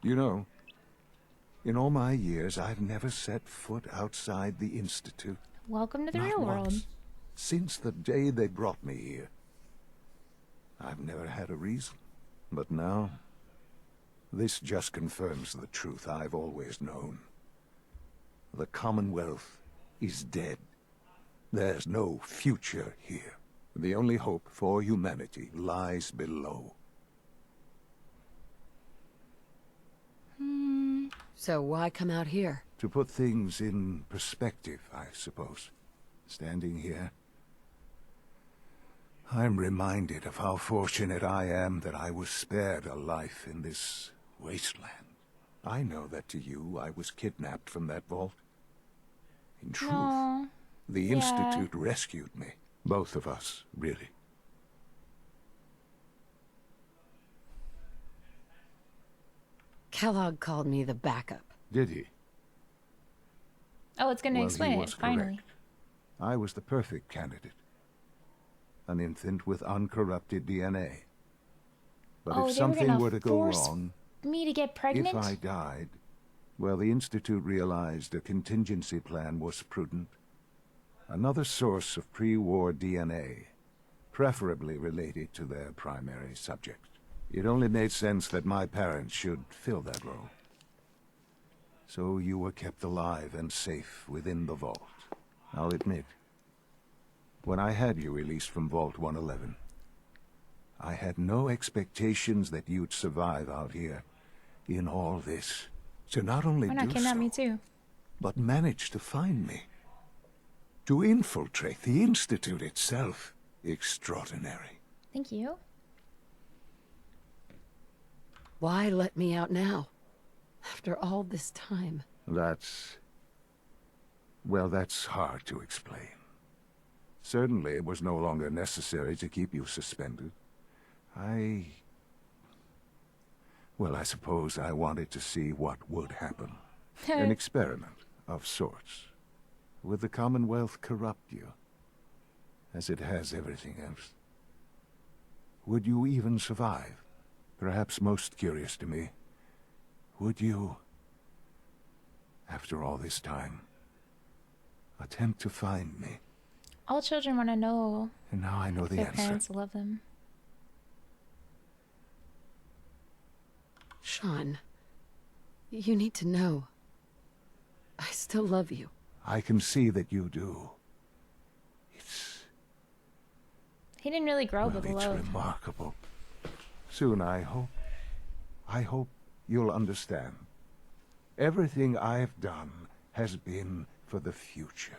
You know, in all my years, I've never set foot outside the Institute. Welcome to the Not real world. once. Since the day they brought me here. I've never had a reason. But now, this just confirms the truth I've always known. The Commonwealth is dead. There's no future here. The only hope for humanity lies below. So why come out here? To put things in perspective, I suppose. Standing here, I'm reminded of how fortunate I am that I was spared a life in this wasteland. I know that to you, I was kidnapped from that vault. In truth, No. the Institute rescued me. Both of us, really. Kellogg called me the backup. Did he? Oh, it's going to Well, explain he it, was finally. correct. I was the perfect candidate. An infant with uncorrupted DNA. But Oh, if they were something gonna were to go force wrong, me to get pregnant? if I died, well, the Institute realized a contingency plan was prudent. Another source of pre-war DNA, preferably related to their primary subject. It only made sense that my parents should fill that role. So you were kept alive and safe within the vault. I'll admit, when I had you released from Vault 111, I had no expectations that you'd survive out here in all this. To not only Why not do kidnap so, me too? but manage to find me. To infiltrate the Institute itself. Extraordinary. Thank you. Why let me out now? After all this time. Well, that's hard to explain. Certainly it was no longer necessary to keep you suspended. Well, I suppose I wanted to see what would happen. An experiment of sorts. Would the Commonwealth corrupt you? As it has everything else. Would you even survive? Perhaps most curious to me, would you, after all this time, attempt to find me? All children want to know And now I know if the their answer. parents love them. Sean, you need to know. I still love you. I can see that you do. He didn't really grow Well, with it's love. remarkable. Soon, I hope you'll understand. Everything I've done has been for the future.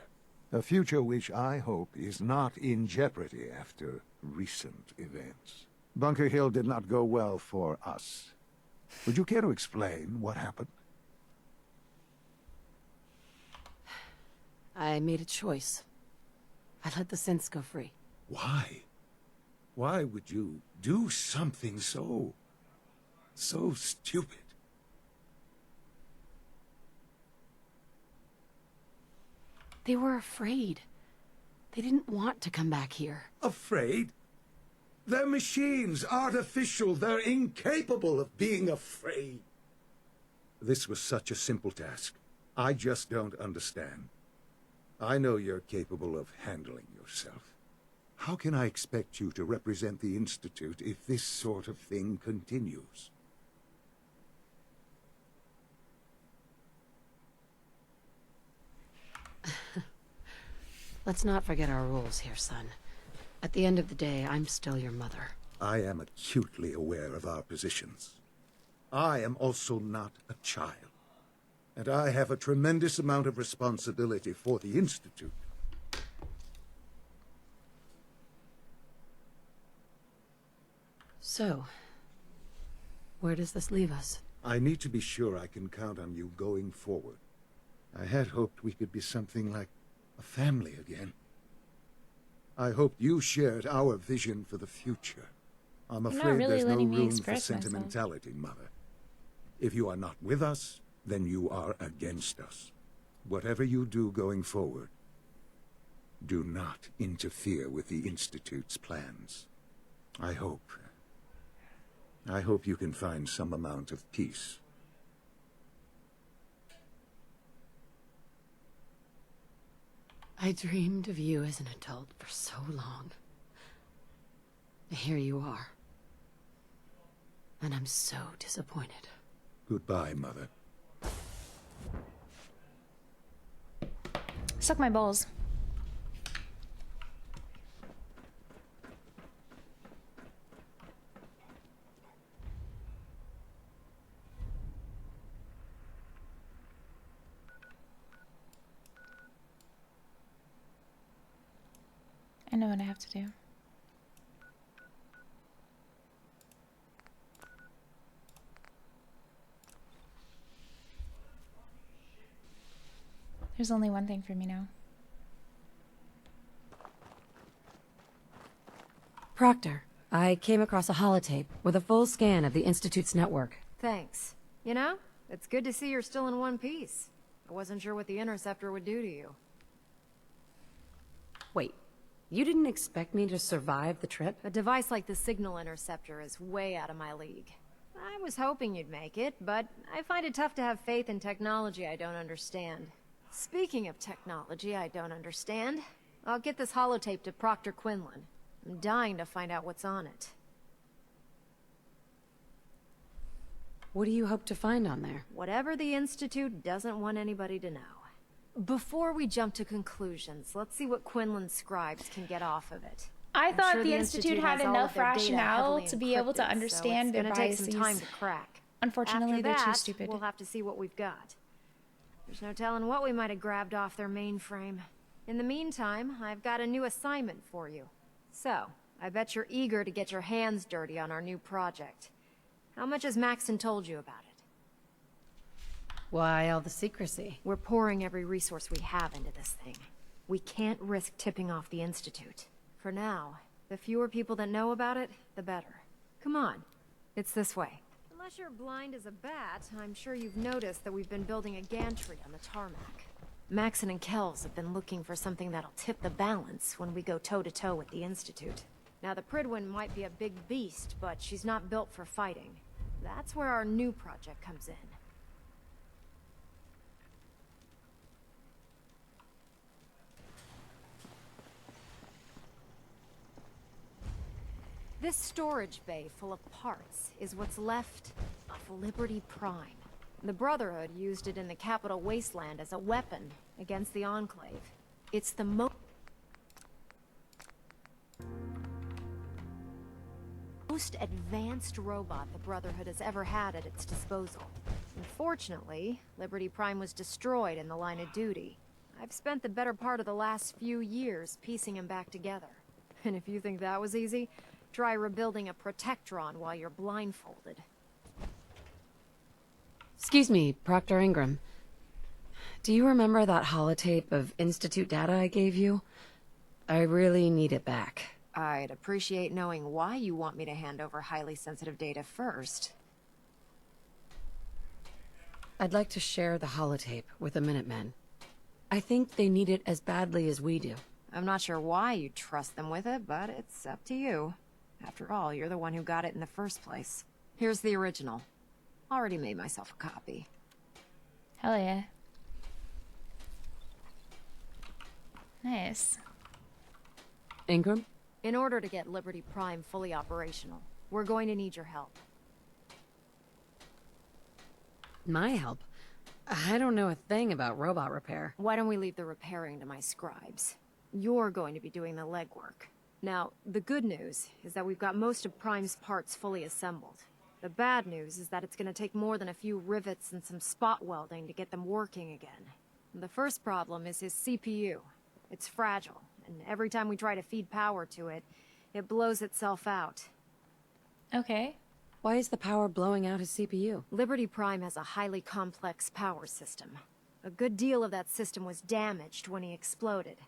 A future which I hope is not in jeopardy after recent events. Bunker Hill did not go well for us. Would you care to explain what happened? I made a choice. I let the synths go free. Why? Why would you do something so stupid? They were afraid. They didn't want to come back here. Afraid? They're machines, artificial, they're incapable of being afraid. This was such a simple task. I just don't understand. I know you're capable of handling yourself. How can I expect you to represent the Institute if this sort of thing continues? Let's not forget our rules here, son. At the end of the day, I'm still your mother. I am acutely aware of our positions. I am also not a child. And I have a tremendous amount of responsibility for the Institute. So, where does this leave us? I need to be sure I can count on you going forward. I had hoped we could be something like a family again. I hoped you shared our vision for the future. I'm You're not afraid really there's no letting me room for express myself. sentimentality, Mother. If you are not with us, then you are against us. Whatever you do going forward, do not interfere with the Institute's plans. I hope you can find some amount of peace I dreamed of you as an adult for so long. Here you are. And I'm so disappointed. Goodbye, Mother. Suck my balls. I know what I have to do. There's only one thing for me now. Proctor, I came across a holotape with a full scan of the Institute's network. Thanks. You know, it's good to see you're still in one piece. I wasn't sure what the Interceptor would do to you. Wait, you didn't expect me to survive the trip? A device like the Signal Interceptor is way out of my league. I was hoping you'd make it, but I find it tough to have faith in technology I don't understand. Speaking of technology I don't understand, I'll get this holotape to Proctor Quinlan. I'm dying to find out what's on it. What do you hope to find on there? Whatever the Institute doesn't want anybody to know. Before we jump to conclusions, let's see what Quinlan's scribes can get off of it. I I'm thought sure the Institute had has all of enough their data rationale heavily to be able to encrypted, understand so their it's gonna take some time biases. to crack. Unfortunately, After they're too that, stupid. We'll have to see what we've got. There's no telling what we might have grabbed off their mainframe. In the meantime, I've got a new assignment for you. So, I bet you're eager to get your hands dirty on our new project. How much has Maxon told you about it? Why all the secrecy? We're pouring every resource we have into this thing. We can't risk tipping off the Institute. For now, the fewer people that know about it, the better. Come on, it's this way. Unless you're blind as a bat, I'm sure you've noticed that we've been building a gantry on the tarmac. Maxon and Kells have been looking for something that'll tip the balance when we go toe-to-toe with the Institute. Now, the Pridwin might be a big beast, but she's not built for fighting. That's where our new project comes in. This storage bay full of parts is what's left of Liberty Prime. The Brotherhood used it in the Capital Wasteland as a weapon against the Enclave. It's the most advanced robot the Brotherhood has ever had at its disposal. Unfortunately, Liberty Prime was destroyed in the line of duty. I've spent the better part of the last few years piecing him back together. And if you think that was easy, try rebuilding a Protectron while you're blindfolded. Excuse me, Proctor Ingram. Do you remember that holotape of Institute data I gave you? I really need it back. I'd appreciate knowing why you want me to hand over highly sensitive data first. I'd like to share the holotape with the Minutemen. I think they need it as badly as we do. I'm not sure why you'd trust them with it, but it's up to you. After all, you're the one who got it in the first place. Here's the original. Already made myself a copy. Hell yeah. Nice. Ingram? In order to get Liberty Prime fully operational, we're going to need your help. My help? I don't know a thing about robot repair. Why don't we leave the repairing to my scribes? You're going to be doing the legwork. Now, the good news is that we've got most of Prime's parts fully assembled. The bad news is that it's going to take more than a few rivets and some spot welding to get them working again. The first problem is his CPU. It's fragile, and every time we try to feed power to it, it blows itself out. Okay. Why is the power blowing out his CPU? Liberty Prime has a highly complex power system. A good deal of that system was damaged when he exploded.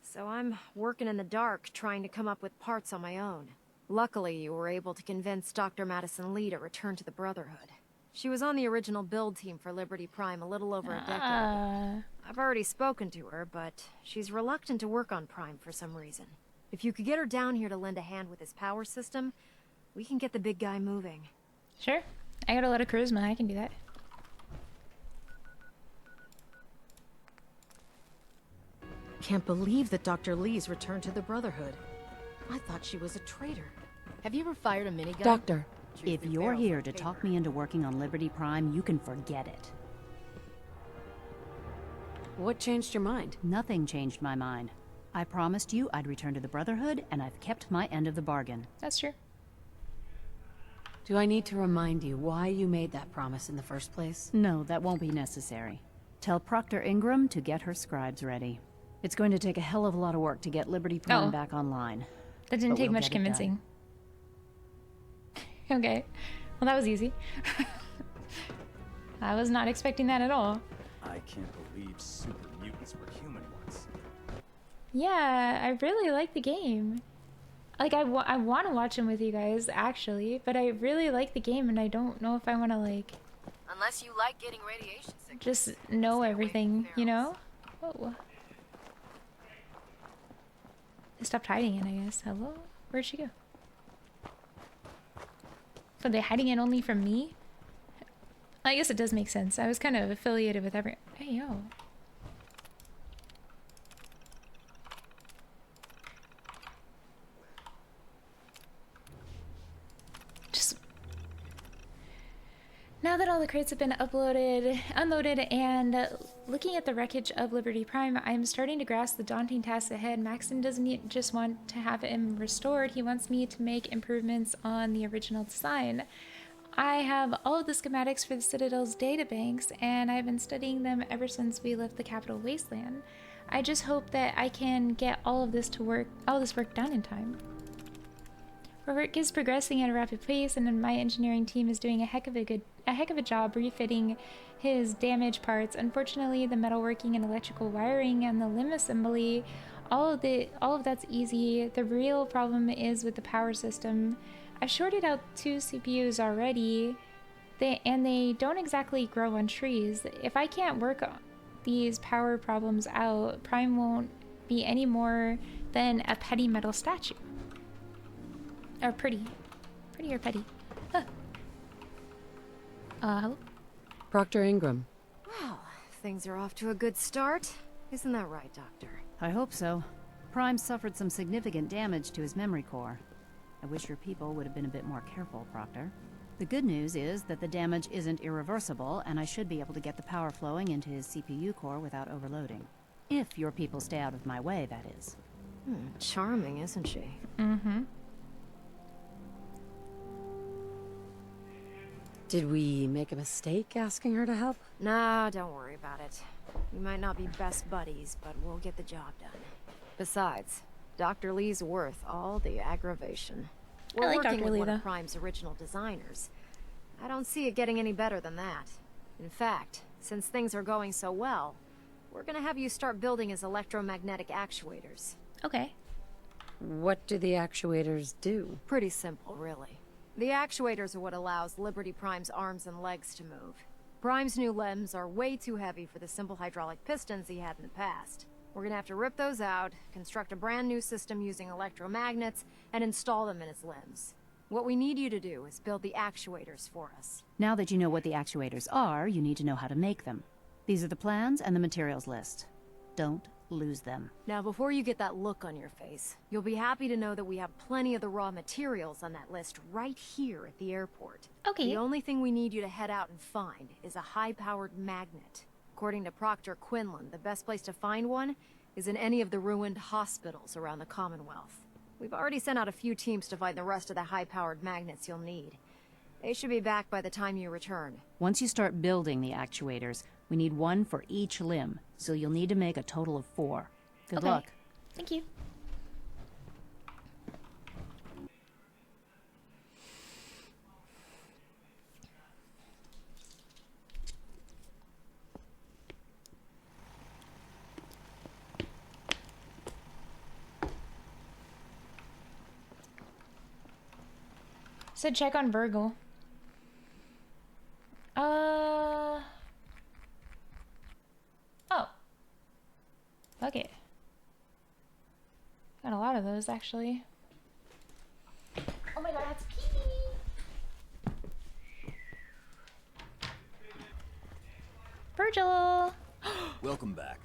So I'm working in the dark, trying to come up with parts on my own. Luckily, you were able to convince Dr. Madison Lee to return to the Brotherhood. She was on the original build team for Liberty Prime a little over a decade ago. I've already spoken to her, but she's reluctant to work on Prime for some reason. If you could get her down here to lend a hand with his power system, we can get the big guy moving. Sure. I got a lot of charisma. I can do that. can't believe that Dr. Lee's returned to the Brotherhood. I thought she was a traitor. Have you ever fired a minigun? Doctor, If you're here to talk me into working on Liberty Prime, you can forget it. what changed your mind? Nothing changed my mind. I promised you I'd return to the Brotherhood, and I've kept my end of the bargain. That's true. Do I need to remind you why you made that promise in the first place? No, that won't be necessary. Tell Proctor Ingram to get her scribes ready. It's going to take a hell of a lot of work to get Liberty Prime Oh. back online. That didn't But take we'll much get it done. convincing. Okay. Well, that was easy. I was not expecting that at all. I can't believe super mutants were human once. Yeah, I really like the game. Like, I want to watch them with you guys, actually, but I really like the game, and I don't know if I want to, like, Unless you like getting radiation sickness. just know everything, you know? Whoa. They stopped hiding it, I guess. Hello? Where'd she go? So they're hiding it only from me? I guess it does make sense. I was kind of affiliated with every... Hey, yo. Just... Now that all the crates have been unloaded, and looking at the wreckage of Liberty Prime, I'm starting to grasp the daunting task ahead. Maxton doesn't just want to have him restored, he wants me to make improvements on the original design. I have all of the schematics for the Citadel's databanks, and I've been studying them ever since we left the Capital Wasteland. I just hope that I can get all this work done in time. Our work is progressing at a rapid pace, and my engineering team is doing a heck of a job refitting his damaged parts. Unfortunately, the metalworking and electrical wiring and the limb assembly, all of that's easy. The real problem is with the power system. I've shorted out 2 CPUs already, and they don't exactly grow on trees. If I can't work these power problems out, Prime won't be any more than a petty metal statue. Or pretty. Pretty or petty. Huh. Hello? Proctor Ingram. Well, things are off to a good start. Isn't that right, Doctor? I hope so. Prime suffered some significant damage to his memory core. I wish your people would have been a bit more careful, Proctor. The good news is that the damage isn't irreversible, and I should be able to get the power flowing into his CPU core without overloading. If your people stay out of my way, that is. Charming, isn't she? Mm-hmm. Did we make a mistake asking her to help? Nah, don't worry about it. We might not be best buddies, but we'll get the job done. Besides, Dr. Lee's worth all the aggravation. We're like working Dr. with Lee, one though. of Prime's original designers. I don't see it getting any better than that. In fact, since things are going so well, we're gonna have you start building his electromagnetic actuators. Okay. What do the actuators do? Pretty simple, really. The actuators are what allows Liberty Prime's arms and legs to move. Prime's new limbs are way too heavy for the simple hydraulic pistons he had in the past. We're gonna have to rip those out, construct a brand new system using electromagnets, and install them in his limbs. What we need you to do is build the actuators for us. Now that you know what the actuators are, you need to know how to make them. These are the plans and the materials list. Don't lose them. Now, before you get that look on your face, you'll be happy to know that we have plenty of the raw materials on that list right here at the airport. Okay. The only thing we need you to head out and find is a high-powered magnet. According to Proctor Quinlan, the best place to find one is in any of the ruined hospitals around the Commonwealth. We've already sent out a few teams to find the rest of the high-powered magnets you'll need. They should be back by the time you return. Once you start building the actuators, we need one for each limb, so you'll need to make a total of 4. Good Okay. luck. Thank you. So check on Virgil. Oh. Okay. Got a lot of those, actually. Oh my god, that's pee! Virgil! Welcome back.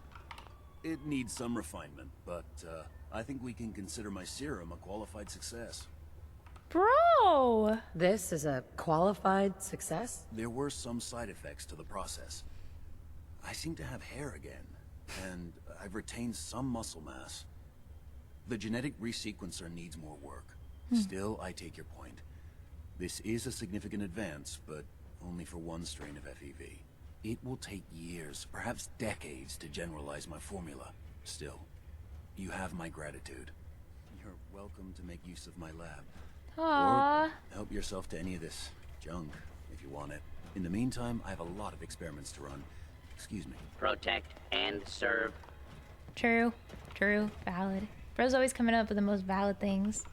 It needs some refinement, but I think we can consider my serum a qualified success. Bro! This is a qualified success? There were some side effects to the process. I seem to have hair again, and I've retained some muscle mass. The genetic resequencer needs more work. Still, I take your point. This is a significant advance, but only for one strain of FEV. It will take years, perhaps decades, to generalize my formula. Still, you have my gratitude. You're welcome to make use of my lab. Aww. Or help yourself to any of this junk, if you want it. In the meantime, I have a lot of experiments to run. Excuse me. Protect and serve. True. True. Valid. Bro's always coming up with the most valid things.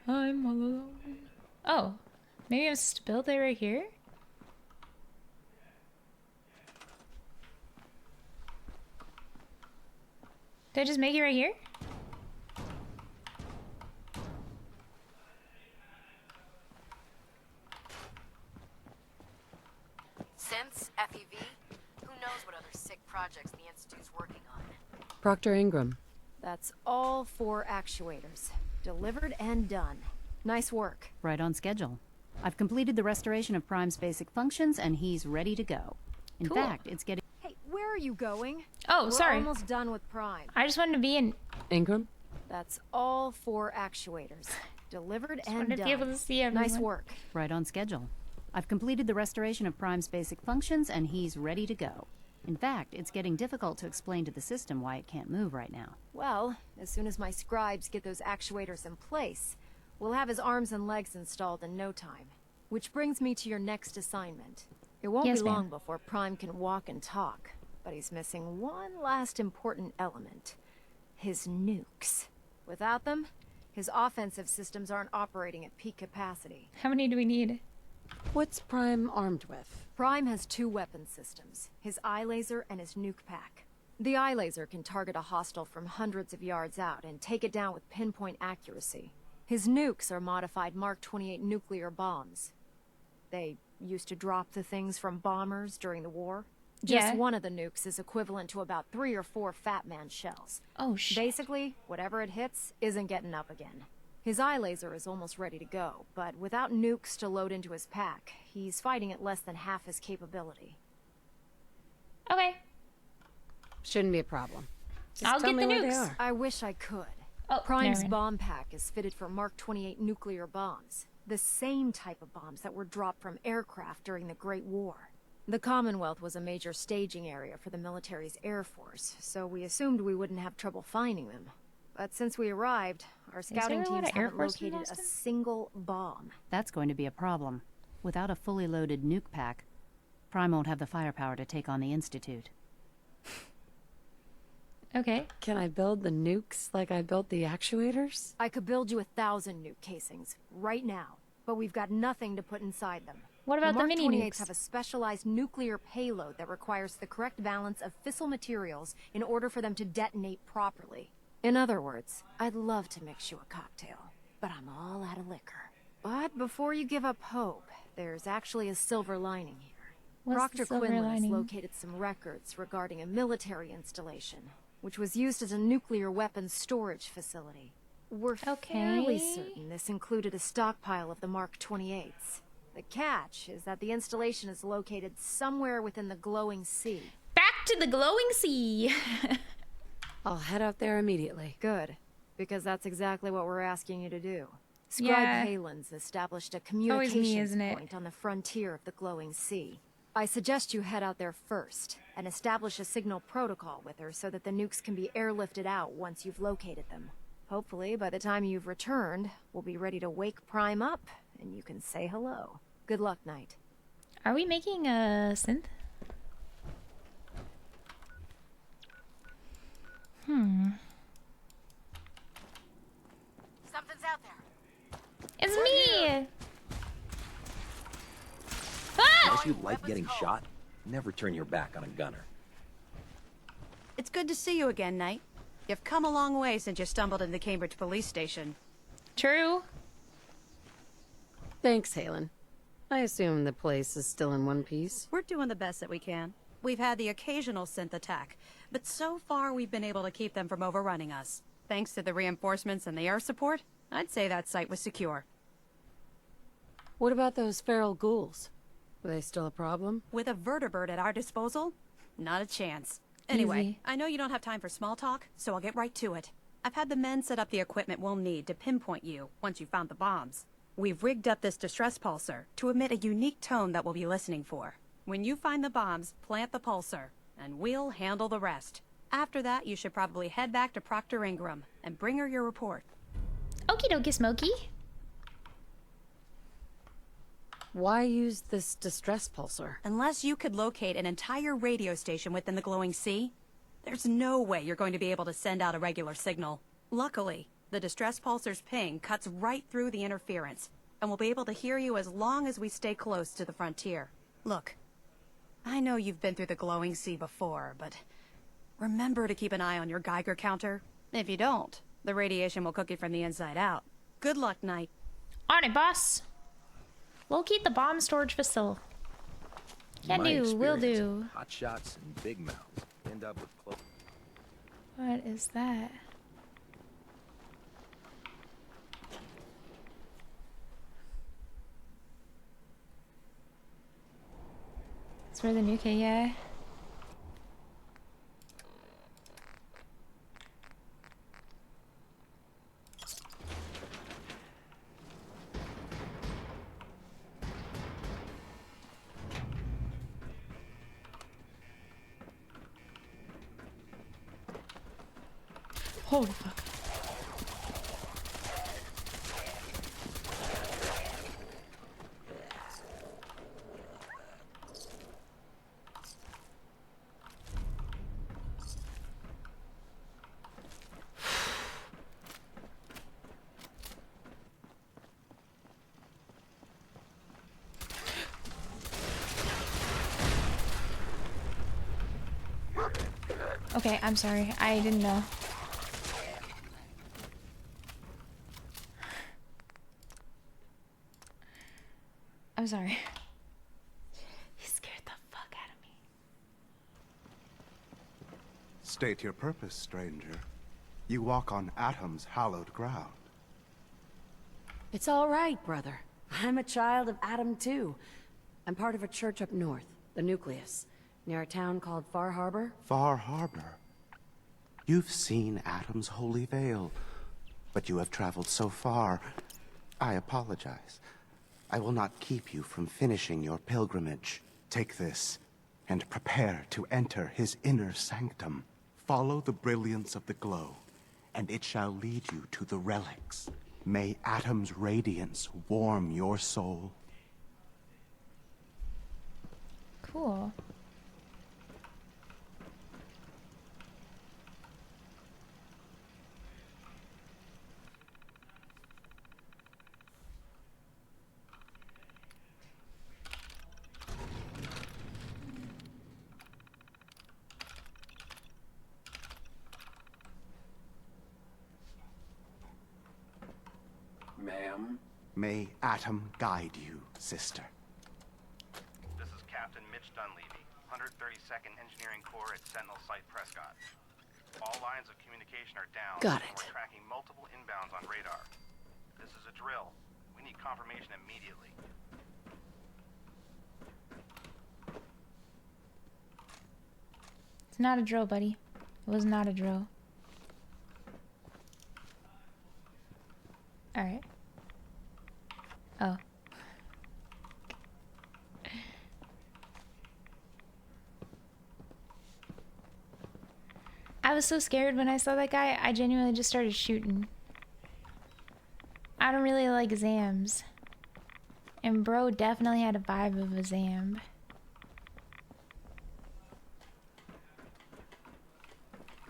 I'm all alone. Oh. Maybe I'm supposed to build it right here? Did I just make it right here? Since FEV, who knows what other sick projects the Institute's working on. Proctor Ingram. That's all 4 actuators. Delivered and done. Nice work. Right on schedule. I've completed the restoration of Prime's basic functions, and he's ready to go. In Cool. fact, it's getting... Hey, where are you going? Oh, We're sorry. almost done with Prime. I just wanted to be in. Ingram? That's all 4 actuators. Delivered and wanted to done. be able to see everyone. Nice work. Right on schedule. I've completed the restoration of Prime's basic functions, and he's ready to go. In fact, it's getting difficult to explain to the system why it can't move right now. Well, as soon as my scribes get those actuators in place, we'll have his arms and legs installed in no time. Which brings me to your next assignment. It won't Yes, be ma'am. long before Prime can walk and talk, but he's missing one last important element. His nukes. Without them, his offensive systems aren't operating at peak capacity. How many do we need? What's Prime armed with? Prime has 2 weapon systems, his eye laser and his nuke pack. The eye laser can target a hostile from hundreds of yards out and take it down with pinpoint accuracy. His nukes are modified Mark 28 nuclear bombs. They used to drop the things from bombers during the war. Just Yeah. one of the nukes is equivalent to about 3 or 4 Fat Man shells. Oh, shit. Basically, whatever it hits isn't getting up again. His eye laser is almost ready to go, but without nukes to load into his pack, he's fighting at less than half his capability. Okay. Shouldn't be a problem. Just I'll tell get me the where they nukes. are. I wish I could. Oh, Prime's never mind. bomb pack is fitted for Mark 28 nuclear bombs, the same type of bombs that were dropped from aircraft during the Great War. The Commonwealth was a major staging area for the military's air force, so we assumed we wouldn't have trouble finding them. But since we arrived, our scouting there a lot teams of Air haven't Force in located a Boston? single bomb. That's going to be a problem. Without a fully loaded nuke pack, Prime won't have the firepower to take on the Institute. Okay. Can I build the nukes like I built the actuators? I could build you 1,000 nuke casings, right now, but we've got nothing to put inside them. What about the Mark mini 28s nukes? have a specialized nuclear payload that requires the correct balance of fissile materials in order for them to detonate properly. In other words, I'd love to mix you a cocktail, but I'm all out of liquor. But before you give up hope, there's actually a silver lining here. What's the Proctor silver Quinlan has lining? located some records regarding a military installation, which was used as a nuclear weapons storage facility. We're fairly Okay. certain this included a stockpile of the Mark 28s. The catch is that the installation is located somewhere within the glowing sea. Back to the glowing sea. I'll head out there immediately. Good, because that's exactly what we're asking you to do. Scribe Yeah. Halen's established a Always communications me, isn't it? point on the frontier of the glowing sea. I suggest you head out there first and establish a signal protocol with her so that the nukes can be airlifted out once you've located them. Hopefully, by the time you've returned, we'll be ready to wake Prime up and you can say hello. Good luck, Knight. Are we making a synth? Something's out there. It's me! Unless you like getting shot, never turn your back on a gunner. It's good to see you again, Knight. You've come a long way since you stumbled in the Cambridge police station. True. Thanks, Halen. I assume the place is still in one piece. We're doing the best that we can. We've had the occasional synth attack, But so far, we've been able to keep them from overrunning us. Thanks to the reinforcements and the air support, I'd say that site was secure. What about those feral ghouls? Were they still a problem? With a vertibird at our disposal? Not a chance. Anyway, Easy. I know you don't have time for small talk, so I'll get right to it. I've had the men set up the equipment we'll need to pinpoint you once you've found the bombs. We've rigged up this distress pulsar to emit a unique tone that we'll be listening for. When you find the bombs, plant the pulsar, and we'll handle the rest. After that, you should probably head back to Proctor Ingram and bring her your report. Okie dokie smoky. Why use this distress pulsar? Unless you could locate an entire radio station within the glowing sea, there's no way you're going to be able to send out a regular signal. Luckily, the distress pulsar's ping cuts right through the interference, and we'll be able to hear you as long as we stay close to the frontier. Look, I know you've been through the glowing sea before, but remember to keep an eye on your Geiger counter. If you don't, the radiation will cook you from the inside out. Good luck, Knight. On it, boss. Locate the bomb storage facility. Can My do, will experience, do. Hot shots and big mouths end up with close. What is that? It's where the nuke, yeah. Holy fuck. Okay, I'm sorry. I didn't know. I'm sorry. You scared the fuck out of me. State your purpose, stranger. You walk on Atom's hallowed ground. It's all right, brother. I'm a child of Atom too. I'm part of a church up north, the Nucleus, near a town called Far Harbor. Far Harbor. You've seen Atom's holy veil, but you have traveled so far. I apologize. I will not keep you from finishing your pilgrimage. Take this, and prepare to enter his inner sanctum. Follow the brilliance of the glow, and it shall lead you to the relics. May Atom's radiance warm your soul. Cool. Ma'am? May Atom guide you, sister. This is Captain Mitch Dunleavy, 132nd Engineering Corps at Sentinel Site Prescott. All lines of communication are down. Got and it. we're tracking multiple inbounds on radar. This is a drill. We need confirmation immediately. It's not a drill, buddy. It was not a drill. Alright. Oh. I was so scared when I saw that guy, I genuinely just started shooting. I don't really like Zams. And bro definitely had a vibe of a Zam.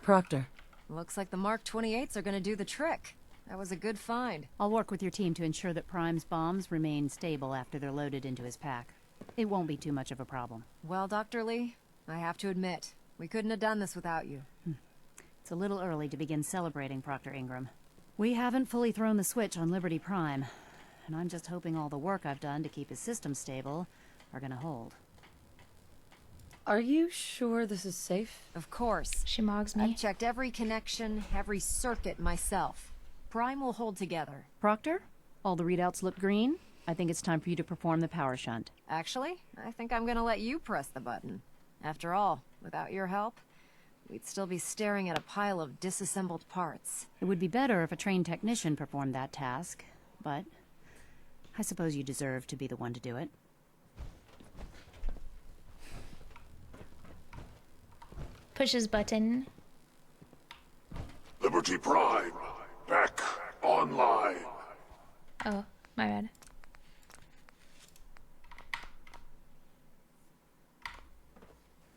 Proctor. Looks like the Mark 28s are gonna do the trick. That was a good find. I'll work with your team to ensure that Prime's bombs remain stable after they're loaded into his pack. It won't be too much of a problem. Well, Dr. Lee, I have to admit, we couldn't have done this without you. It's a little early to begin celebrating, Proctor Ingram. We haven't fully thrown the switch on Liberty Prime, and I'm just hoping all the work I've done to keep his system stable are gonna hold. Are you sure this is safe? Of course. She mogs me. I've checked every connection, every circuit myself. Prime will hold together. Proctor, all the readouts look green. I think it's time for you to perform the power shunt. Actually, I think I'm gonna let you press the button. After all, without your help, we'd still be staring at a pile of disassembled parts. It would be better if a trained technician performed that task, but I suppose you deserve to be the one to do it. Pushes button. Liberty Prime, back online. Oh, my bad.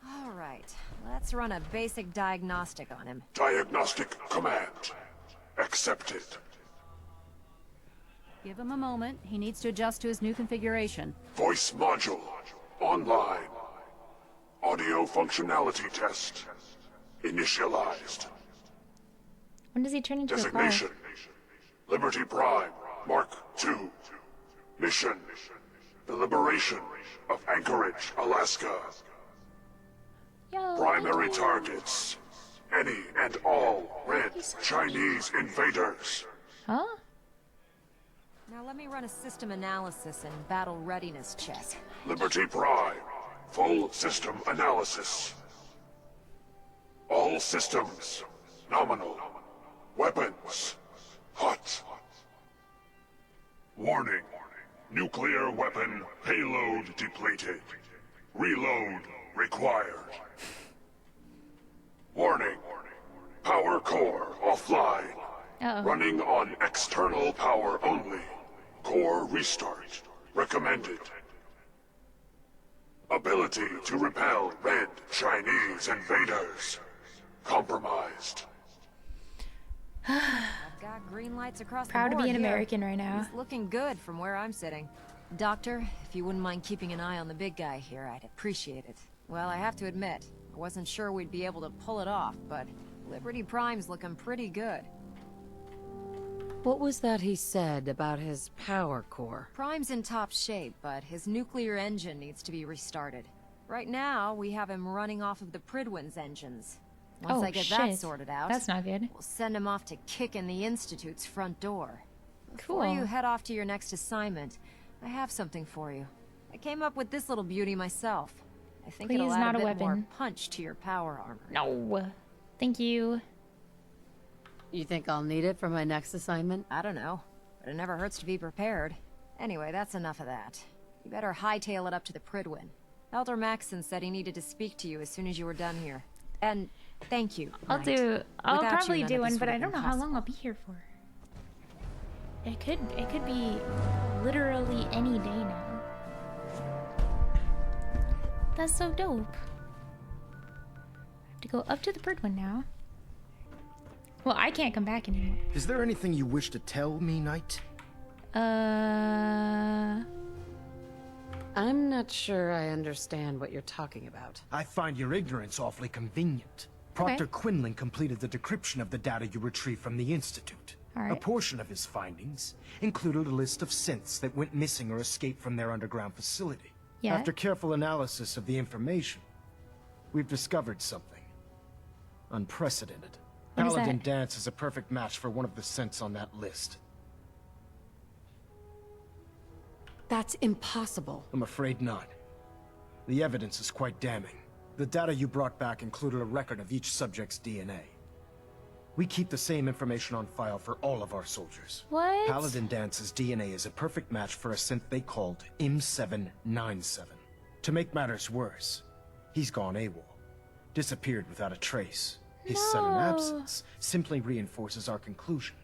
All right, let's run a basic diagnostic on him. Diagnostic command accepted. Give him a moment. He needs to adjust to his new configuration. Voice module online. Audio functionality test initialized. When does he turn into Designation: Liberty Prime Mark II. Mission: the liberation of Anchorage, Alaska. Yo, Primary targets: any and all red Chinese invaders. Huh? Now let me run a system analysis and battle readiness check. Liberty Prime, full system analysis. All systems nominal. Weapons hot. Warning: nuclear weapon payload depleted. Reload required. Warning: power core offline. Running on external power only. Core restart recommended. Ability to repel red Chinese invaders compromised. I've got green lights across the Proud to board be an here. American right now. He's looking good from where I'm sitting. Doctor, if you wouldn't mind keeping an eye on the big guy here, I'd appreciate it. Well, I have to admit, I wasn't sure we'd be able to pull it off, but Liberty Prime's looking pretty good. What was that he said about his power core? Prime's in top shape, but his nuclear engine needs to be restarted. Right now, we have him running off of the Pridwin's engines. Once I get that sorted out, That's not good. we'll send him off to kick in the Institute's front door. Cool. Before you head off to your next assignment, I have something for you. I came up with this little beauty myself. I think it'll Please, add not a a bit more weapon. punch to your power armor. No. Thank you. You think I'll need it for my next assignment? I don't know, but it never hurts to be prepared. Anyway, that's enough of that. You better hightail it up to the Pridwin. Elder Maxson said he needed to speak to you as soon as you were done here. And thank you. I'll Knight. I'll Without you, probably none do of one, this but would I have don't know been how long possible. I'll be here for. It could be literally any day now. That's so dope. I have to go up to the Pridwin now. Well, I can't come back anymore. Is there anything you wish to tell me, Knight? I'm not sure I understand what you're talking about. I find your ignorance awfully convenient. Proctor Quinlan completed the decryption of the data you retrieved from the Institute. A portion of his findings included a list of synths that went missing or escaped from their underground facility. Yeah. After careful analysis of the information, we've discovered something unprecedented. What is Paladin that? Dance is a perfect match for one of the synths on that list. That's impossible. I'm afraid not. The evidence is quite damning. The data you brought back included a record of each subject's DNA. We keep the same information on file for all of our soldiers. What? Paladin Dance's DNA is a perfect match for a synth they called M797. To make matters worse, he's gone AWOL. Disappeared without a trace. His sudden absence simply reinforces our conclusion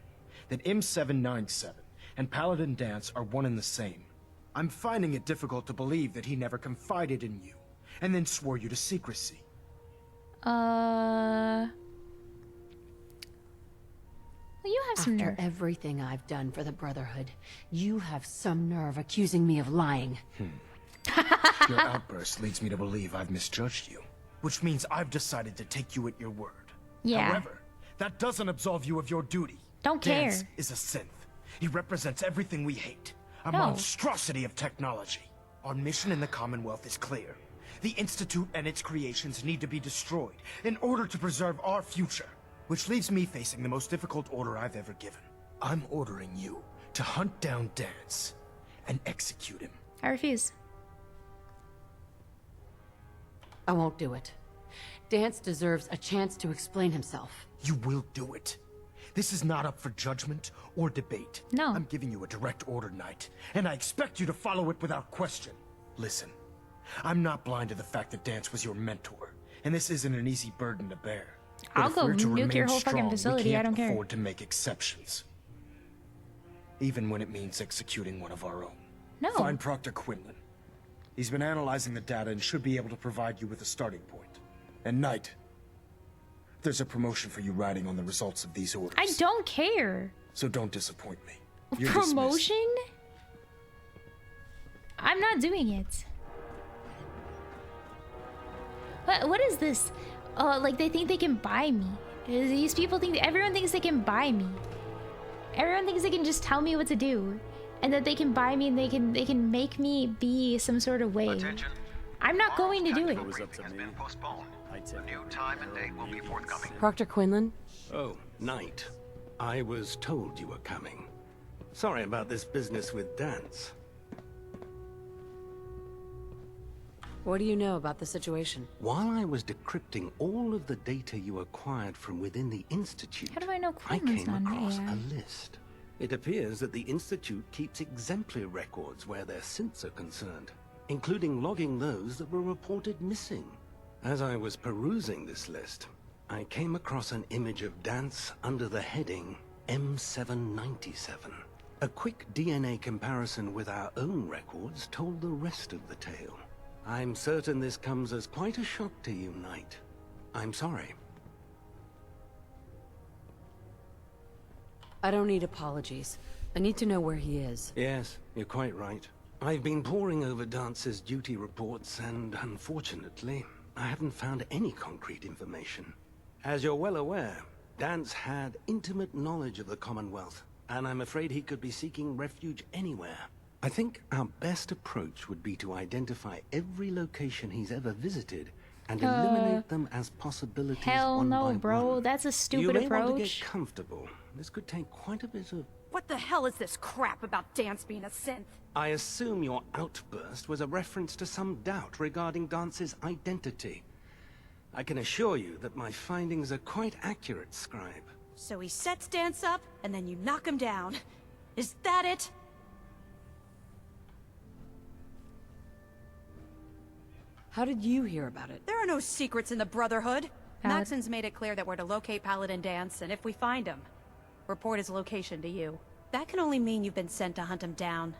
that M797 and Paladin Dance are one and the same. I'm finding it difficult to believe that he never confided in you, and then swore you to secrecy. Well, you have some After nerve. everything I've done for the Brotherhood, you have some nerve accusing me of lying. Your outburst leads me to believe I've misjudged you, which means I've decided to take you at your word. Yeah. However, that doesn't absolve you of your duty. Don't Dance care. is a synth. He represents everything we hate. A No. monstrosity of technology. Our mission in the Commonwealth is clear. The Institute and its creations need to be destroyed in order to preserve our future. Which leaves me facing the most difficult order I've ever given. I'm ordering you to hunt down Dance and execute him. I refuse. I won't do it. Dance deserves a chance to explain himself. You will do it. This is not up for judgment or debate. No. I'm giving you a direct order, Knight, and I expect you to follow it without question. Listen, I'm not blind to the fact that Dance was your mentor, and this isn't an easy burden to bear. But I'll if go we're to nuke remain your whole fucking strong, facility, we I can't don't care. afford to make exceptions. Even when it means executing one of our own. No. Find Proctor Quinlan. He's been analyzing the data and should be able to provide you with a starting point. And Knight, there's a promotion for you riding on the results of these orders. I don't care. So don't disappoint me. You're Promotion? dismissed. I'm not doing it. What is this? Like they think they can buy me. These people think everyone thinks they can buy me. Everyone thinks they can just tell me what to do, and that they can buy me and they can make me be some sort of way. Attention. I'm not going to do it. Has been postponed. A new time and date will be forthcoming. Proctor Quinlan? Oh, Knight. I was told you were coming. Sorry about this business with Dance. What do you know about the situation? While I was decrypting all of the data you acquired from within the Institute, How do I know I Quinlan's came not an across AI? a list. It appears that the Institute keeps exemplary records where their synths are concerned, including logging those that were reported missing. As I was perusing this list, I came across an image of Dance under the heading M797. A quick DNA comparison with our own records told the rest of the tale. I'm certain this comes as quite a shock to you, Knight. I'm sorry. I don't need apologies. I need to know where he is. Yes, you're quite right. I've been poring over Dance's duty reports, and unfortunately, I haven't found any concrete information. As you're well aware, Dance had intimate knowledge of the Commonwealth, and I'm afraid he could be seeking refuge anywhere. I think our best approach would be to identify every location he's ever visited and eliminate them as possibilities Hell one no, by bro. one. That's a stupid You may want to approach. get comfortable. This could take quite a bit of... What the hell is this crap about Dance being a synth? I assume your outburst was a reference to some doubt regarding Dance's identity. I can assure you that my findings are quite accurate, Scribe. So he sets Dance up, and then you knock him down. Is that it? How did you hear about it? There are no secrets in the Brotherhood. Valid. Maxon's made it clear that we're to locate Paladin Dance, and if we find him, report his location to you. That can only mean you've been sent to hunt him down.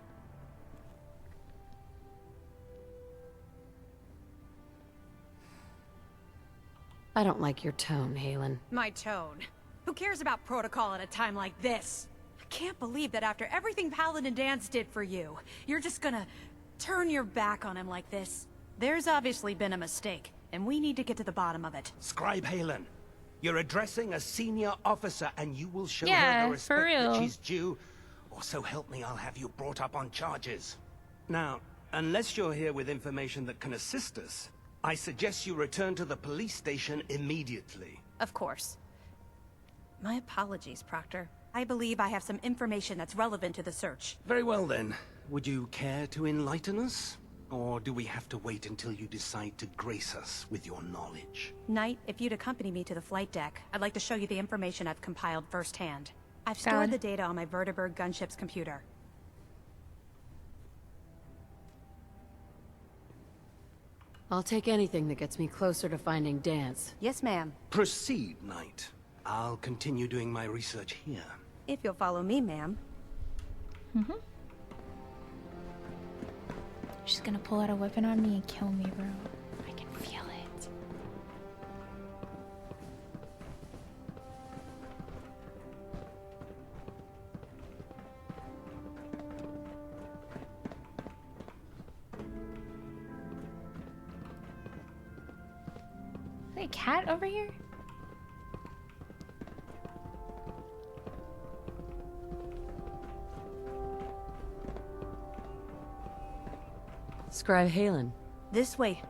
I don't like your tone, Halen. My tone. Who cares about protocol at a time like this? I can't believe that after everything Paladin Dance did for you, you're just gonna turn your back on him like this. There's obviously been a mistake, and we need to get to the bottom of it. Scribe Halen, you're addressing a senior officer, and you will show Yeah, her the for respect real. that she's due, or so help me, I'll have you brought up on charges. Now, unless you're here with information that can assist us, I suggest you return to the police station immediately. Of course. My apologies, Proctor. I believe I have some information that's relevant to the search. Very well then. Would you care to enlighten us? Or do we have to wait until you decide to grace us with your knowledge? Knight, if you'd accompany me to the flight deck, I'd like to show you the information I've compiled firsthand. I've stored Valid. the data on my Vertibird gunship's computer. I'll take anything that gets me closer to finding Dance. Yes, ma'am. Proceed, Knight. I'll continue doing my research here. If you'll follow me, ma'am. She's gonna pull out a weapon on me and kill me, bro. I can feel it. Is there a cat over here? Scribe Halen. This way.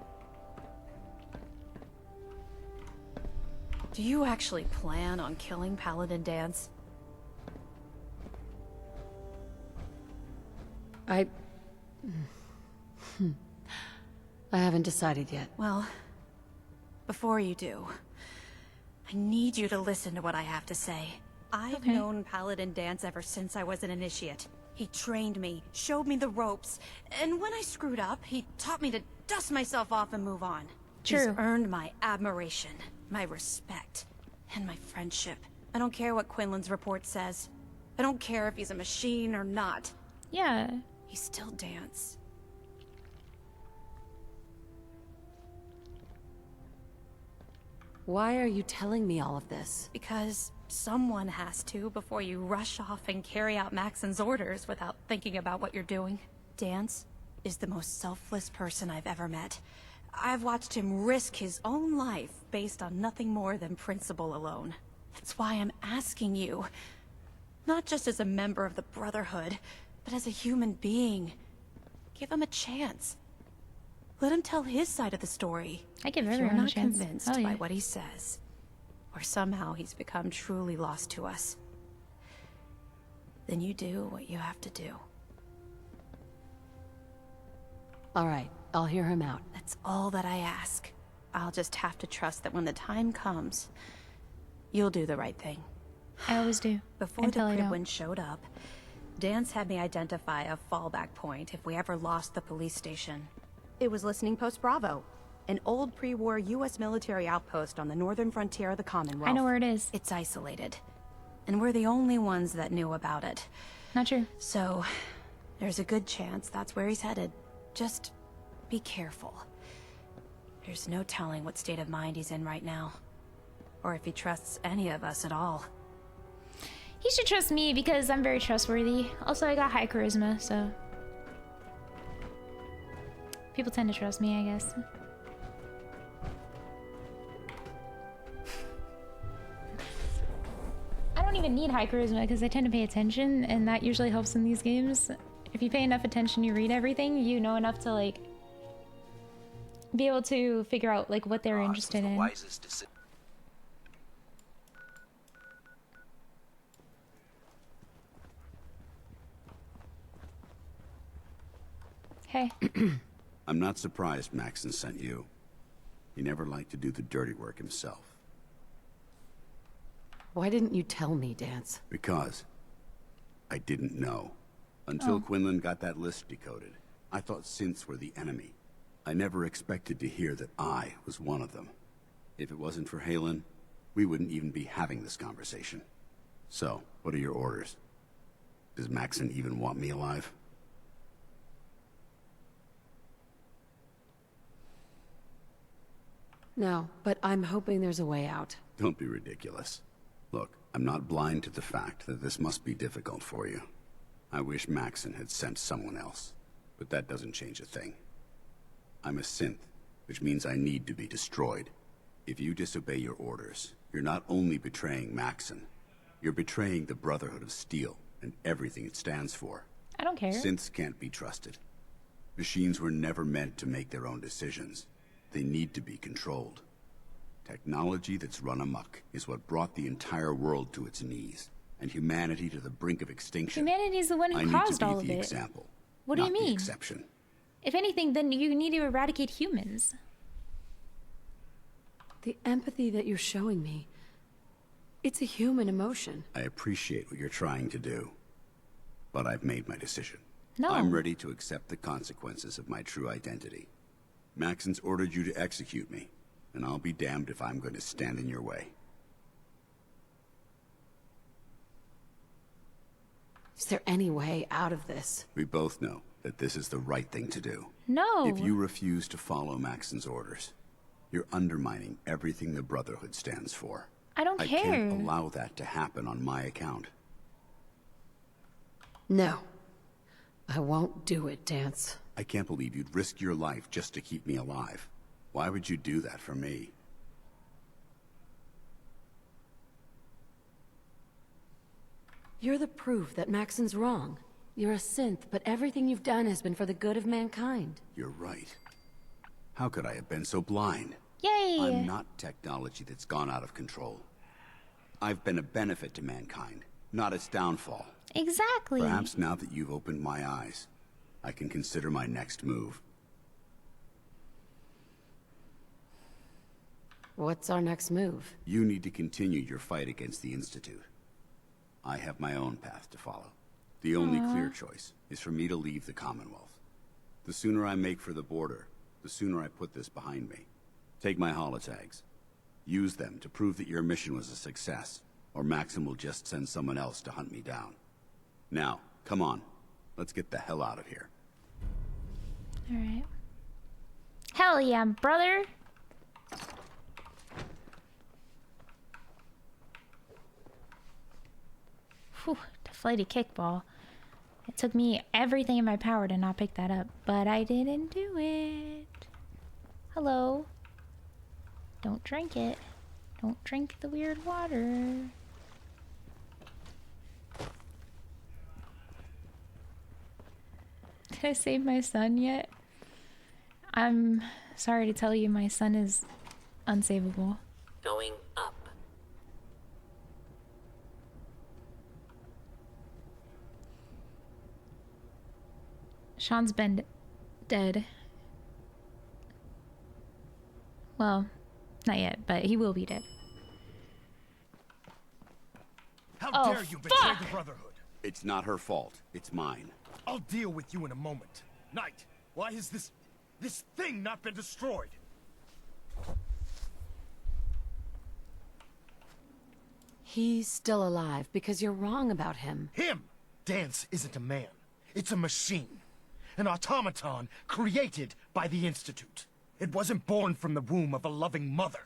Do you actually plan on killing Paladin Dance? I haven't decided yet. Well, before you do, I need you to listen to what I have to say. I've known Paladin Dance ever since I was an initiate. He trained me, showed me the ropes, and when I screwed up, he taught me to dust myself off and move on. True. He's earned my admiration, my respect, and my friendship. I don't care what Quinlan's report says. I don't care if he's a machine or not. Yeah. He's still Dance. Why are you telling me all of this? Because someone has to before you rush off and carry out Maxon's orders without thinking about what you're doing. Dance is the most selfless person I've ever met. I've watched him risk his own life based on nothing more than principle alone. That's why I'm asking you. Not just as a member of the Brotherhood, but as a human being. Give him a chance. Let him tell his side of the story. I give If everyone you're a not chance. convinced Oh, yeah. by what he says, or somehow he's become truly lost to us, then you do what you have to do. All right, I'll hear him out. That's all that I ask. I'll just have to trust that when the time comes, you'll do the right thing. I always do. Before Until the I don't. Pribwin showed up, Dance had me identify a fallback point if we ever lost the police station. It was Listening Post Bravo, an old pre-war U.S. military outpost on the northern frontier of the Commonwealth. I know where it is. It's isolated, and we're the only ones that knew about it. Not true. So, there's a good chance that's where he's headed. Just be careful. There's no telling what state of mind he's in right now, or if he trusts any of us at all. He should trust me because I'm very trustworthy. Also, I got high charisma, so people tend to trust me, I guess. I don't even need high charisma because I tend to pay attention, and that usually helps in these games. If you pay enough attention, you read everything, you know enough to like be able to figure out like what they're interested in. Hey. I'm not surprised Maxon sent you. He never liked to do the dirty work himself. Why didn't you tell me, Dance? Because I didn't know. Until Quinlan got that list decoded. I thought synths were the enemy. I never expected to hear that I was one of them. If it wasn't for Halen, we wouldn't even be having this conversation. So, what are your orders? Does Maxon even want me alive? No, but I'm hoping there's a way out. Don't be ridiculous. Look, I'm not blind to the fact that this must be difficult for you. I wish Maxon had sent someone else, but that doesn't change a thing. I'm a synth, which means I need to be destroyed. If you disobey your orders, you're not only betraying Maxon, you're betraying the Brotherhood of Steel and everything it stands for. I don't care. Synths can't be trusted. Machines were never meant to make their own decisions. They need to be controlled. Technology that's run amok is what brought the entire world to its knees, and humanity to the brink of extinction. Humanity's the one who caused all of it. I need to be the example. What do you not the mean? Exception. If anything, then you need to eradicate humans. The empathy that you're showing me, it's a human emotion. I appreciate what you're trying to do, but I've made my decision. No. I'm ready to accept the consequences of my true identity. Maxon's ordered you to execute me, and I'll be damned if I'm going to stand in your way. Is there any way out of this? We both know that this is the right thing to do. No. If you refuse to follow Maxon's orders, you're undermining everything the Brotherhood stands for. I don't care. I can't allow that to happen on my account. No. I won't do it, Dance. I can't believe you'd risk your life just to keep me alive. Why would you do that for me? You're the proof that Maxon's wrong. You're a synth, but everything you've done has been for the good of mankind. You're right. How could I have been so blind? Yay! I'm not technology that's gone out of control. I've been a benefit to mankind, not its downfall. Exactly. Perhaps now that you've opened my eyes, I can consider my next move. What's our next move? You need to continue your fight against the Institute. I have my own path to follow. The only clear choice is for me to leave the Commonwealth. The sooner I make for the border, the sooner I put this behind me. Take my holotags. Use them to prove that your mission was a success, or Maxim will just send someone else to hunt me down. Now, come on. Let's get the hell out of here. Alright. Hell yeah, brother! Whew, deflated kickball. It took me everything in my power to not pick that up, but I didn't do it. Hello. Don't drink it. Don't drink the weird water. Did I save my son yet? I'm sorry to tell you, my son is unsavable. Going up. Sean's been dead. Well, not yet, but he will be dead. How dare you betray the Brotherhood? It's not her fault. It's mine. I'll deal with you in a moment. Knight, why has this thing not been destroyed? He's still alive because you're wrong about him. Him! Dance isn't a man. It's a machine. An automaton created by the Institute. It wasn't born from the womb of a loving mother.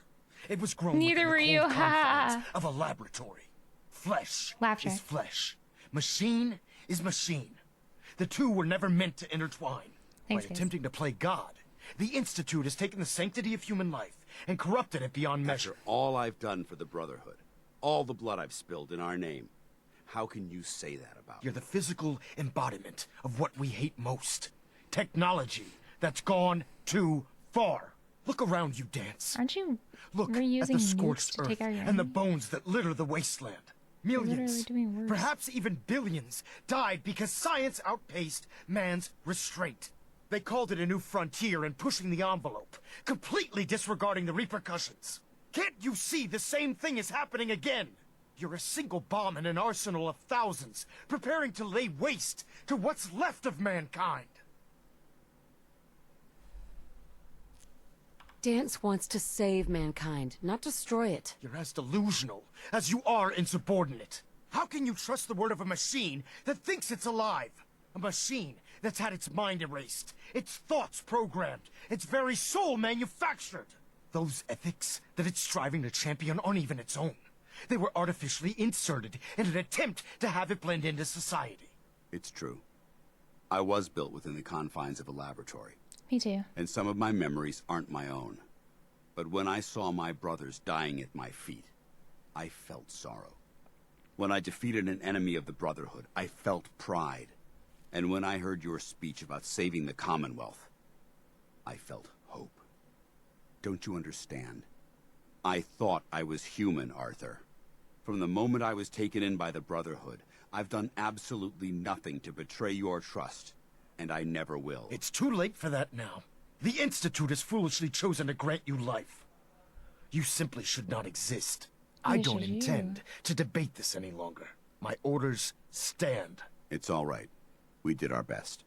It was grown Neither were you. confines of a laboratory. Flesh is flesh. Machine is machine. The two were never meant to intertwine. Thanks, by guys. attempting to play God, the Institute has taken the sanctity of human life and corrupted it beyond measure. After all I've done for the Brotherhood, all the blood I've spilled in our name, how can you say that about me? You're the physical embodiment of what we hate most. Technology that's gone too far. Look around you, Dance. Aren't you Look at reusing the nukes scorched to earth take out your and the enemy? bones that litter the wasteland. You're literally Millions, doing worse. perhaps even billions, died because science outpaced man's restraint. They called it a new frontier and pushing the envelope, completely disregarding the repercussions. Can't you see the same thing is happening again? You're a single bomb in an arsenal of thousands, preparing to lay waste to what's left of mankind. Dance wants to save mankind, not destroy it. You're as delusional as you are insubordinate. How can you trust the word of a machine that thinks it's alive? A machine that's had its mind erased, its thoughts programmed, its very soul manufactured. Those ethics that it's striving to champion aren't even its own. They were artificially inserted in an attempt to have it blend into society. It's true. I was built within the confines of a laboratory. Me too. And some of my memories aren't my own. But when I saw my brothers dying at my feet, I felt sorrow. When I defeated an enemy of the Brotherhood, I felt pride. And when I heard your speech about saving the Commonwealth, I felt hope. Don't you understand? I thought I was human, Arthur. From the moment I was taken in by the Brotherhood, I've done absolutely nothing to betray your trust. And I never will. It's too late for that now. The Institute has foolishly chosen to grant you life. You simply should not exist. I Neither don't should you. intend to debate this any longer. My orders stand. It's all right. We did our best.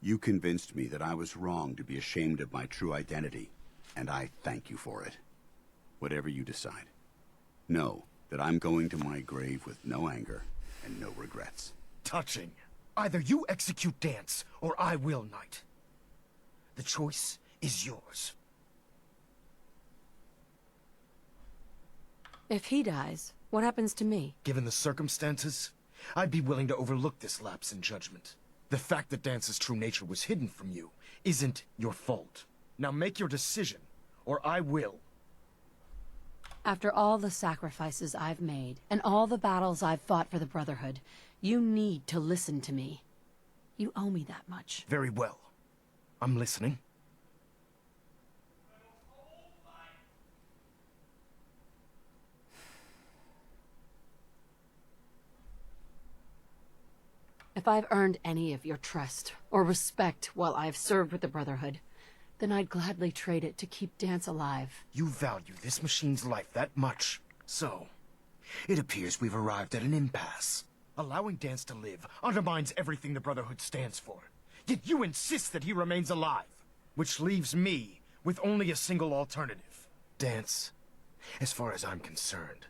You convinced me that I was wrong to be ashamed of my true identity, and I thank you for it. Whatever you decide, know that I'm going to my grave with no anger and no regrets. Touching. Either you execute Dance, or I will, Knight. The choice is yours. If he dies, what happens to me? Given the circumstances, I'd be willing to overlook this lapse in judgment. The fact that Dance's true nature was hidden from you isn't your fault. Now make your decision, or I will. After all the sacrifices I've made, and all the battles I've fought for the Brotherhood, you need to listen to me. You owe me that much. Very well. I'm listening. If I've earned any of your trust or respect while I've served with the Brotherhood, then I'd gladly trade it to keep Dance alive. You value this machine's life that much. So, it appears we've arrived at an impasse. Allowing Dance to live undermines everything the Brotherhood stands for. Yet you insist that he remains alive, which leaves me with only a single alternative. Dance, as far as I'm concerned,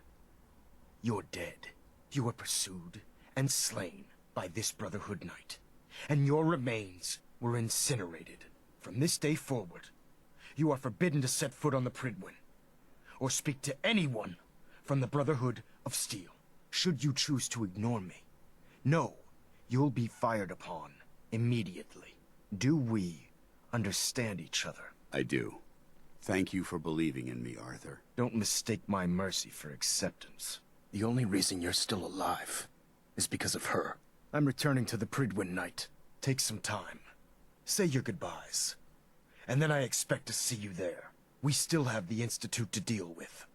you're dead. You were pursued and slain by this Brotherhood Knight, and your remains were incinerated. From this day forward, you are forbidden to set foot on the Prydwen, or speak to anyone from the Brotherhood of Steel. Should you choose to ignore me, know you'll be fired upon immediately. Do we understand each other? I do. Thank you for believing in me, Arthur. Don't mistake my mercy for acceptance. The only reason you're still alive is because of her. I'm returning to the Prydwen Knight. Take some time. Say your goodbyes. And then I expect to see you there. We still have the Institute to deal with.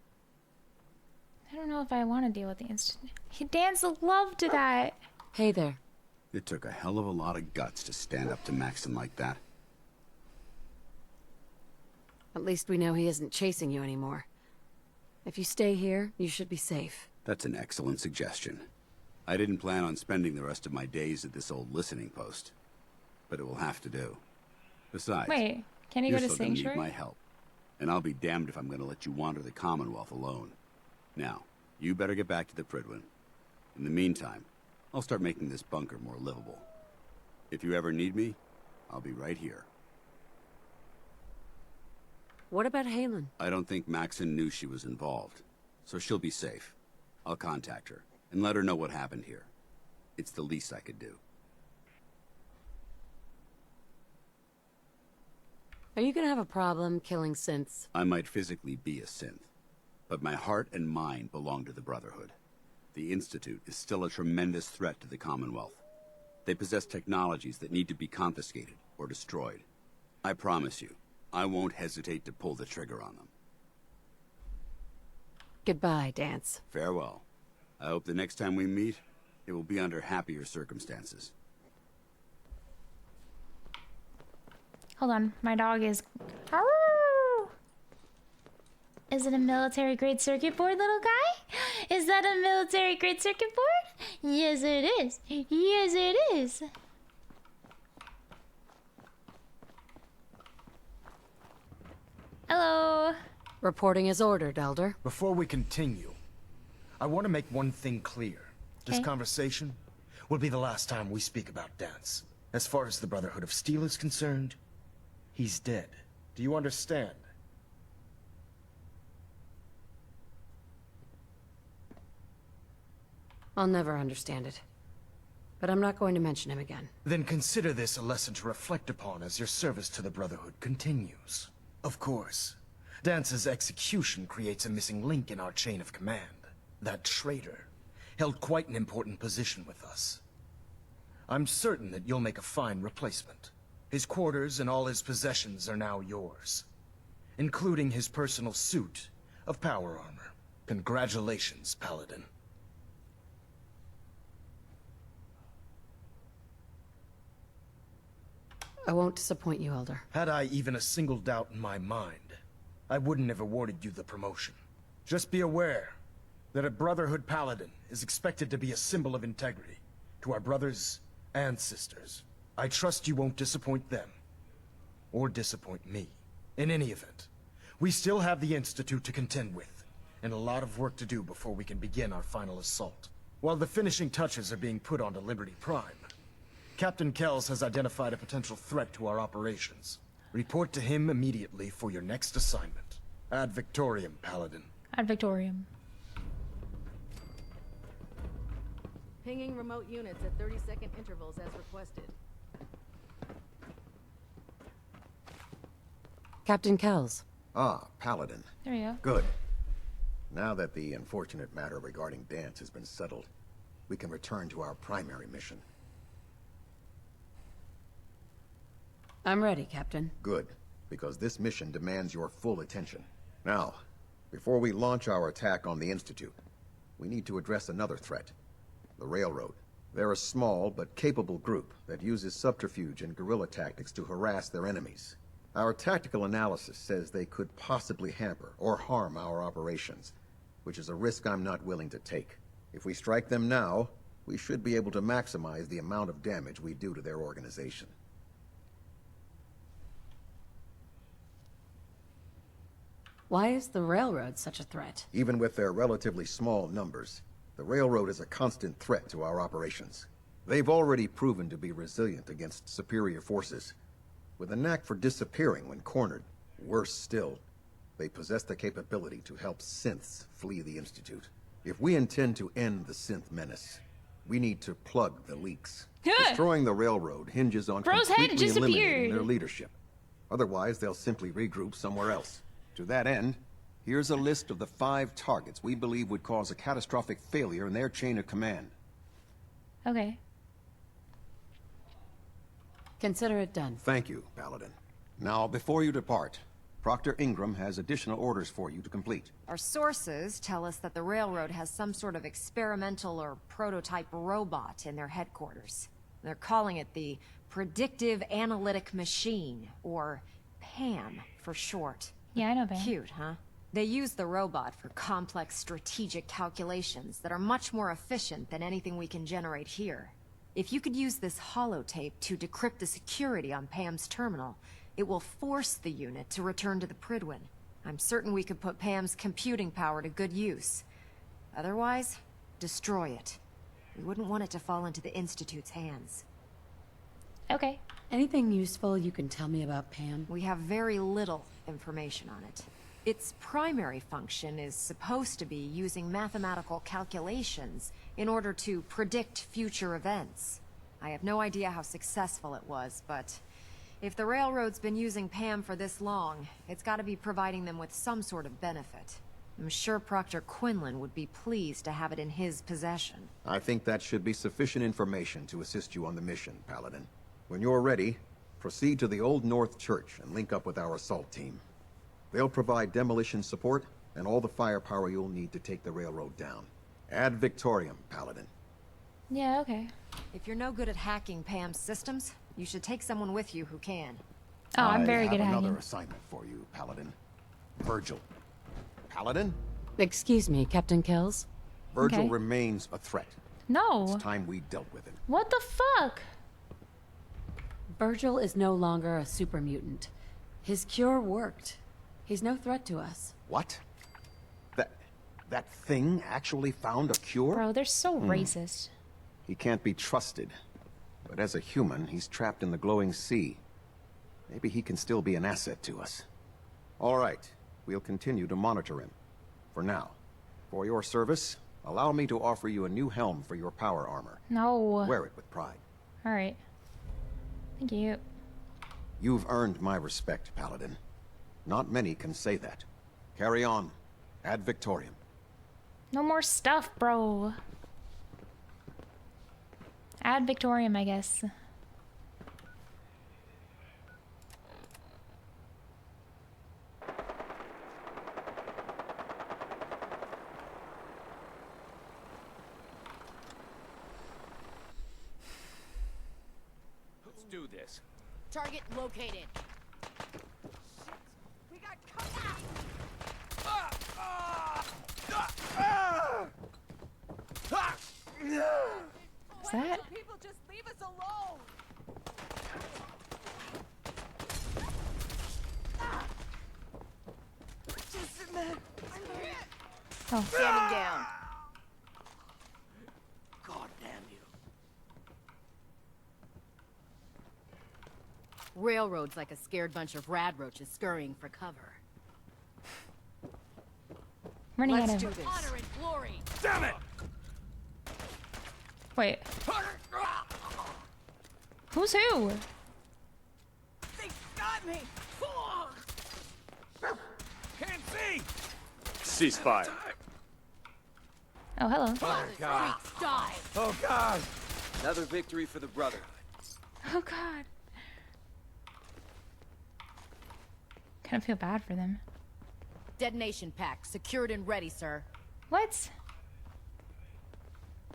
I don't know if I want to deal with the Institute. Dance loved that. Hey there. It took a hell of a lot of guts to stand up to Maxon like that. At least we know he isn't chasing you anymore. If you stay here, you should be safe. That's an excellent suggestion. I didn't plan on spending the rest of my days at this old listening post, but it will have to do. Besides, wait, can you go to still gonna need Sanctuary? my help, and I'll be damned if I'm going to let you wander the Commonwealth alone. Now, you better get back to the Prydwen. In the meantime, I'll start making this bunker more livable. If you ever need me, I'll be right here. What about Halen? I don't think Maxon knew she was involved, so she'll be safe. I'll contact her and let her know what happened here. It's the least I could do. Are you gonna have a problem killing synths? I might physically be a synth, but my heart and mind belong to the Brotherhood. The Institute is still a tremendous threat to the Commonwealth. They possess technologies that need to be confiscated or destroyed. I promise you, I won't hesitate to pull the trigger on them. Goodbye, Dance. Farewell. I hope the next time we meet, it will be under happier circumstances. Hold on, my dog is... Arrgh! Is it a military-grade circuit board, little guy? Is that a military-grade circuit board? Yes, it is. Yes, it is. Hello. Reporting as ordered, Elder. Before we continue, I want to make one thing clear. This conversation will be the last time we speak about Dance. As far as the Brotherhood of Steel is concerned, he's dead. Do you understand? I'll never understand it. But I'm not going to mention him again. Then consider this a lesson to reflect upon as your service to the Brotherhood continues. Of course, Dance's execution creates a missing link in our chain of command. That traitor held quite an important position with us. I'm certain that you'll make a fine replacement. His quarters and all his possessions are now yours, including his personal suit of power armor. Congratulations, Paladin. I won't disappoint you, Elder. Had I even a single doubt in my mind, I wouldn't have awarded you the promotion. Just be aware that a Brotherhood Paladin is expected to be a symbol of integrity to our brothers and sisters. I trust you won't disappoint them, or disappoint me. In any event, we still have the Institute to contend with, and a lot of work to do before we can begin our final assault. While the finishing touches are being put onto Liberty Prime, Captain Kells has identified a potential threat to our operations. Report to him immediately for your next assignment. Ad Victoriam, Paladin. Ad Victoriam. Pinging remote units at 30-second intervals as requested. Captain Kells. Ah, Paladin. There you go. Good. Now that the unfortunate matter regarding Dance has been settled, we can return to our primary mission. I'm ready, Captain. Good, because this mission demands your full attention. Now, before we launch our attack on the Institute, we need to address another threat. The Railroad, They're a small but capable group that uses subterfuge and guerrilla tactics to harass their enemies. Our tactical analysis says they could possibly hamper or harm our operations, which is a risk I'm not willing to take. If we strike them now, we should be able to maximize the amount of damage we do to their organization. Why is the railroad such a threat? Even with their relatively small numbers, the railroad is a constant threat to our operations. They've already proven to be resilient against superior forces, with a knack for disappearing when cornered. Worse still, they possess the capability to help synths flee the Institute. If we intend to end the synth menace, we need to plug the leaks. Destroying the railroad hinges on completely eliminating their leadership. Otherwise, they'll simply regroup somewhere else. To that end, here's a list of the 5 targets we believe would cause a catastrophic failure in their chain of command. Okay. Consider it done. Thank you, Paladin. Now, before you depart, Proctor Ingram has additional orders for you to complete. Our sources tell us that the railroad has some sort of experimental or prototype robot in their headquarters. They're calling it the Predictive Analytic Machine, or PAM for short. Yeah, I know PAM. Cute, huh? They use the robot for complex strategic calculations that are much more efficient than anything we can generate here. If you could use this holotape to decrypt the security on Pam's terminal, it will force the unit to return to the Pridwin. I'm certain we could put Pam's computing power to good use. Otherwise, destroy it. We wouldn't want it to fall into the Institute's hands. Okay. Anything useful you can tell me about Pam? We have very little information on it. Its primary function is supposed to be using mathematical calculations in order to predict future events. I have no idea how successful it was, but if the railroad's been using Pam for this long, it's got to be providing them with some sort of benefit. I'm sure Proctor Quinlan would be pleased to have it in his possession. I think that should be sufficient information to assist you on the mission, Paladin. When you're ready, proceed to the Old North Church and link up with our assault team. They'll provide demolition support and all the firepower you'll need to take the railroad down. Ad Victoriam, Paladin. Yeah, okay. If you're no good at hacking Pam's systems, you should take someone with you who can. Oh, I'm very good at hacking. I have hacking. another assignment for you, Paladin. Virgil. Paladin? Excuse me, Captain Kells? Virgil remains a threat. No. It's time we dealt with him. What the fuck? Virgil is no longer a super mutant. His cure worked. He's no threat to us. What? That thing actually found a cure? Bro, they're so racist. He can't be trusted. But as a human, he's trapped in the glowing sea. Maybe he can still be an asset to us. All right, we'll continue to monitor him. For now. For your service, allow me to offer you a new helm for your power armor. No. Wear it with pride. Alright. Thank you. You've earned my respect, Paladin. Not many can say that. Carry on. Ad Victoriam. No more stuff, bro. Ad Victoriam, I guess. Let's do this. Target located. We got company! Is that? People just leave us alone! Just in there. Oh. Standing down. God damn you. Railroad's like a scared bunch of rad roaches scurrying for cover. Running Let's out do of... this. Honor and glory. Damn it! Wait. Who's who? They got me! Can't see! Ceasefire. Oh, hello. Oh, God. Die. Oh, God. Another victory for the Brotherhood. Oh, God. Kind of feel bad for them. Detonation pack secured and ready, sir. What?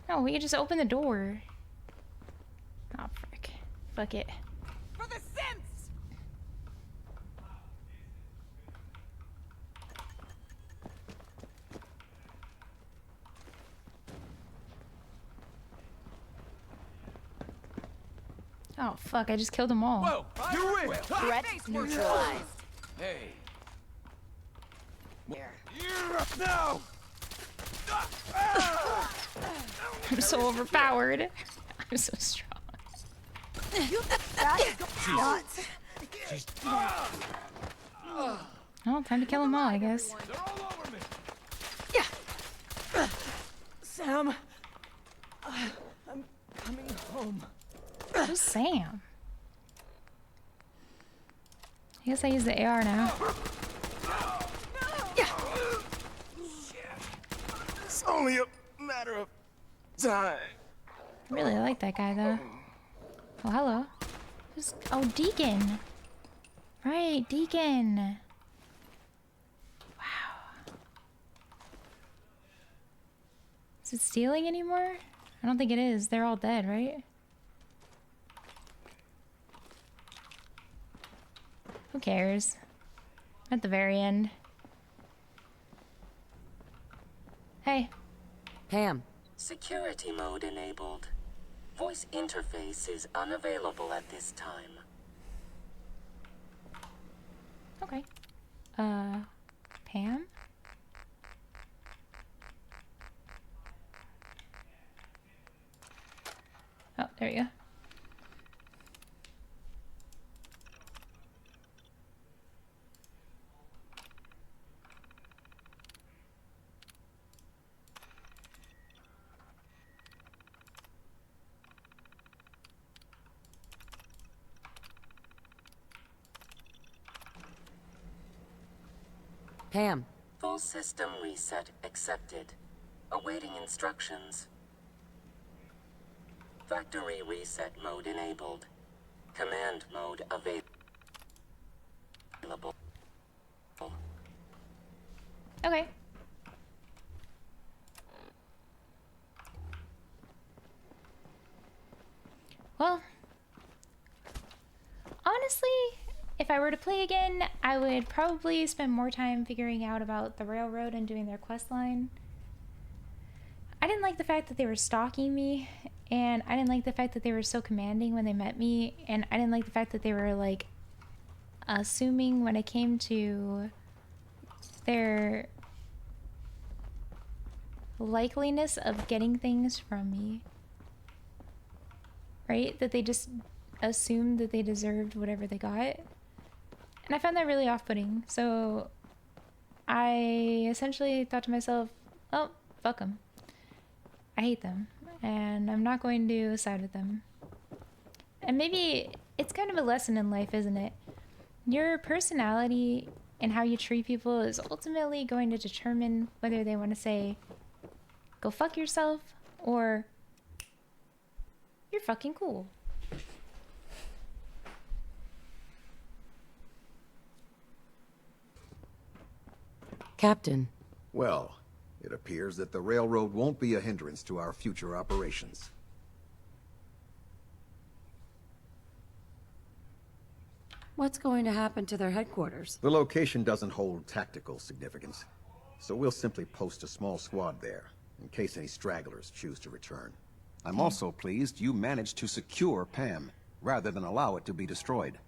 No, we can just open the door. Oh, frick. Fuck it. For the synths! Oh, fuck, I just killed them all. Whoa! You win! Threat neutralized. Hey. Here. No! I'm so overpowered. I'm so strong. Oh, time to kill them all, I guess. Sam, I'm coming home. Who's Sam? I guess I use the AR now. It's only a matter of time. I really like that guy, though. Oh, hello. Oh, Deacon. Right, Deacon. Wow. Is it stealing anymore? I don't think it is. They're all dead, right? Who cares? At the very end. Hey. Pam. Security mode enabled. Voice interface is unavailable at this time. Okay. Pam? Oh, there you go. Pam. Full system reset accepted. Awaiting instructions. Factory reset mode enabled. Command mode available. Okay. Well, honestly, if I were to play again, I would probably spend more time figuring out about the railroad and doing their quest line. I didn't like the fact that they were stalking me, and I didn't like the fact that they were so commanding when they met me, and I didn't like the fact that they were, like, assuming when it came to their likeliness of getting things from me. Right? That they just assumed that they deserved whatever they got. And I found that really off-putting. So I essentially thought to myself, oh, fuck them. I hate them. And I'm not going to side with them. And maybe it's kind of a lesson in life, isn't it? Your personality and how you treat people is ultimately going to determine whether they want to say, go fuck yourself, or you're fucking cool. Captain. Well, it appears that the railroad won't be a hindrance to our future operations. What's going to happen to their headquarters? The location doesn't hold tactical significance, so we'll simply post a small squad there, in case any stragglers choose to return. I'm also pleased you managed to secure Pam, rather than allow it to be destroyed.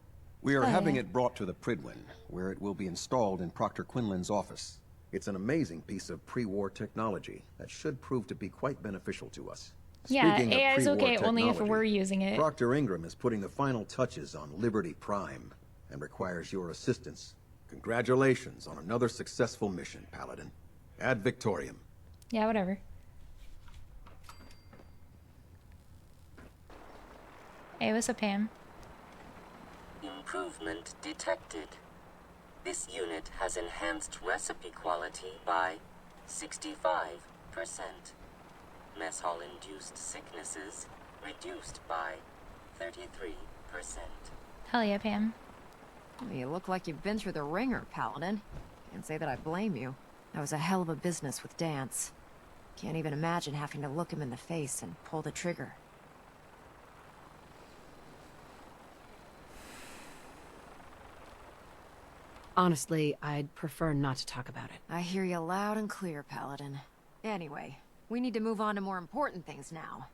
We are having it brought to the Pridwin, where it will be installed in Proctor Quinlan's office. It's an amazing piece of pre-war technology that should prove to be quite beneficial to us. Yeah, Speaking AI of is pre-war okay only if technology, we're using it. Proctor Ingram is putting the final touches on Liberty Prime and requires your assistance. Congratulations on another successful mission, Paladin. Ad Victoriam. Yeah, whatever. Hey, what's up, Pam? Improvement detected. This unit has enhanced recipe quality by 65%. Mess hall-induced sicknesses reduced by 33%. Hell yeah, Pam. You look like you've been through the ringer, Paladin. Can't say that I blame you. That was a hell of a business with Dance. Can't even imagine having to look him in the face and pull the trigger. Honestly, I'd prefer not to talk about it. I hear you loud and clear, Paladin. Anyway, we need to move on to more important things now.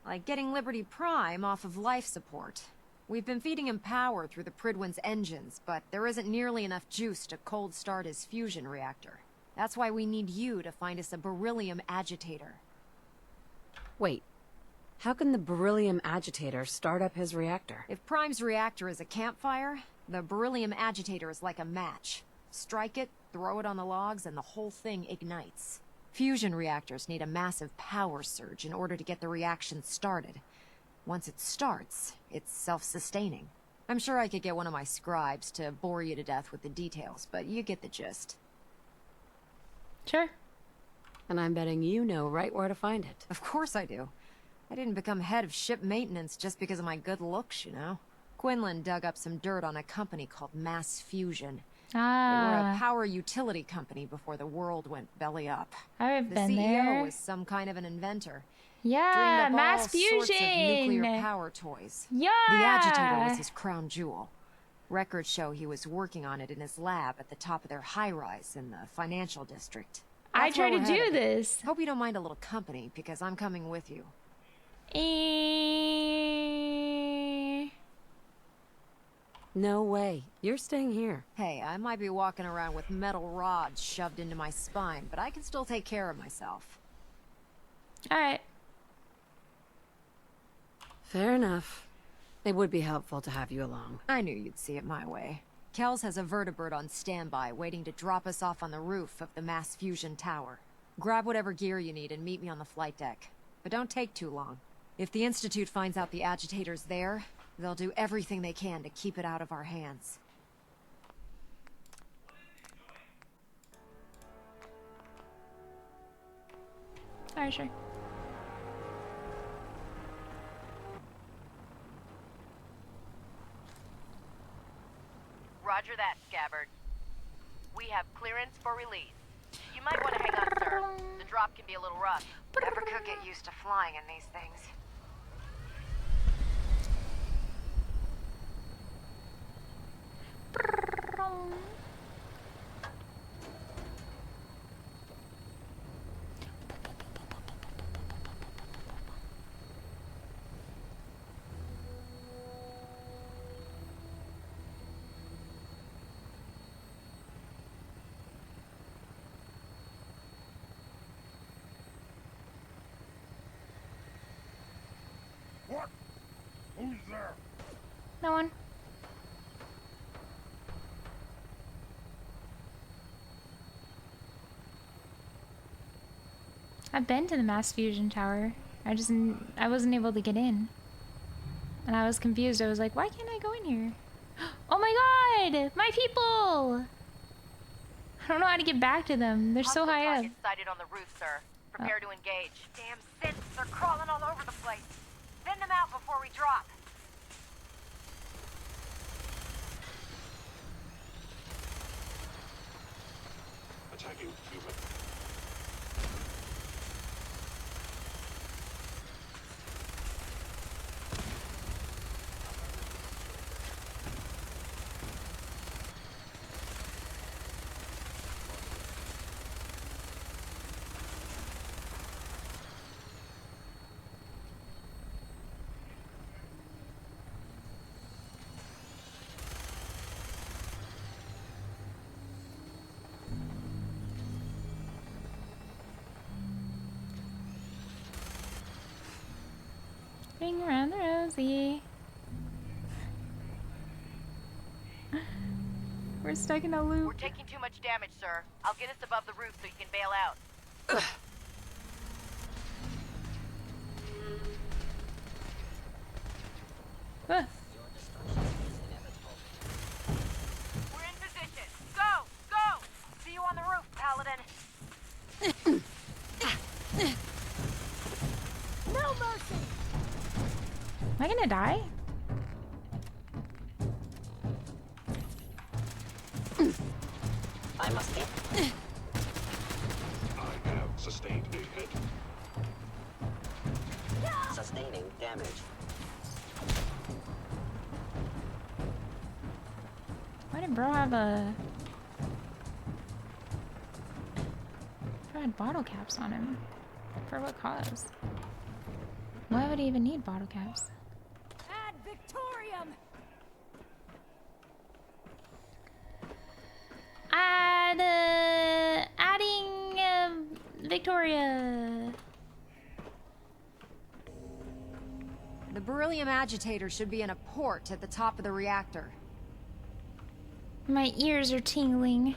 Like getting Liberty Prime off of life support. We've been feeding him power through the Pridwin's engines, but there isn't nearly enough juice to cold start his fusion reactor. That's why we need you to find us a beryllium agitator. Wait. How can the beryllium agitator start up his reactor? If Prime's reactor is a campfire, the beryllium agitator is like a match. Strike it, throw it on the logs, and the whole thing ignites. Fusion reactors need a massive power surge in order to get the reaction started. Once it starts, it's self-sustaining. I'm sure I could get one of my scribes to bore you to death with the details, but you get the gist. Sure. And I'm betting you know right where to find it. Of course I do. I didn't become head of ship maintenance just because of my good looks, you know? Quinlan dug up some dirt on a company called Mass Fusion. They were a power utility company before the world went belly up. I've the been CEO there. was some kind of an inventor. Yeah, Dreamed up Mass all Fusion. sorts of nuclear power toys. Yeah. The agitator was his crown jewel. Records show he was working on it in his lab at the top of their high-rise in the financial district. I That's try where to we're do headed. this. Hope you don't mind a little company, because I'm coming with you. No way. You're staying here. Hey, I might be walking around with metal rods shoved into my spine, but I can still take care of myself. Alright. Fair enough. It would be helpful to have you along. I knew you'd see it my way. Kells has a vertibird on standby, waiting to drop us off on the roof of the Mass Fusion Tower. Grab whatever gear you need and meet me on the flight deck. But don't take too long. If the Institute finds out the agitator's there, they'll do everything they can to keep it out of our hands. Alright, sure. Roger that, Scabbard. We have clearance for release. You might want to hang on, sir. The drop can be a little rough. Never could get used to flying in these things. What? Who's there? No one. I've been to the Mass Fusion Tower. I wasn't able to get in. And I was confused. I was like, why can't I go in here? Oh my god! My people! I don't know how to get back to them. They're so high up. Target sighted on the roof, sir. Prepare to engage. Damn synths, they're crawling all over the place. Thin them out before we drop. Attacking human. Ring around the rosy. We're stuck in a loop. We're taking too much damage, sir. I'll get us above the roof so you can bail out. Ah. We're in position. Go! Go! See you on the roof, Paladin. No mercy! Am I gonna die? I must be. I have sustained a hit. Sustaining damage. What Why did bro have a... Bro had bottle caps on him. For what cause? Why would he even need bottle caps? Ad Victoriam! Adding Victoria. The beryllium agitator should be in a port at the top of the reactor. My ears are tingling.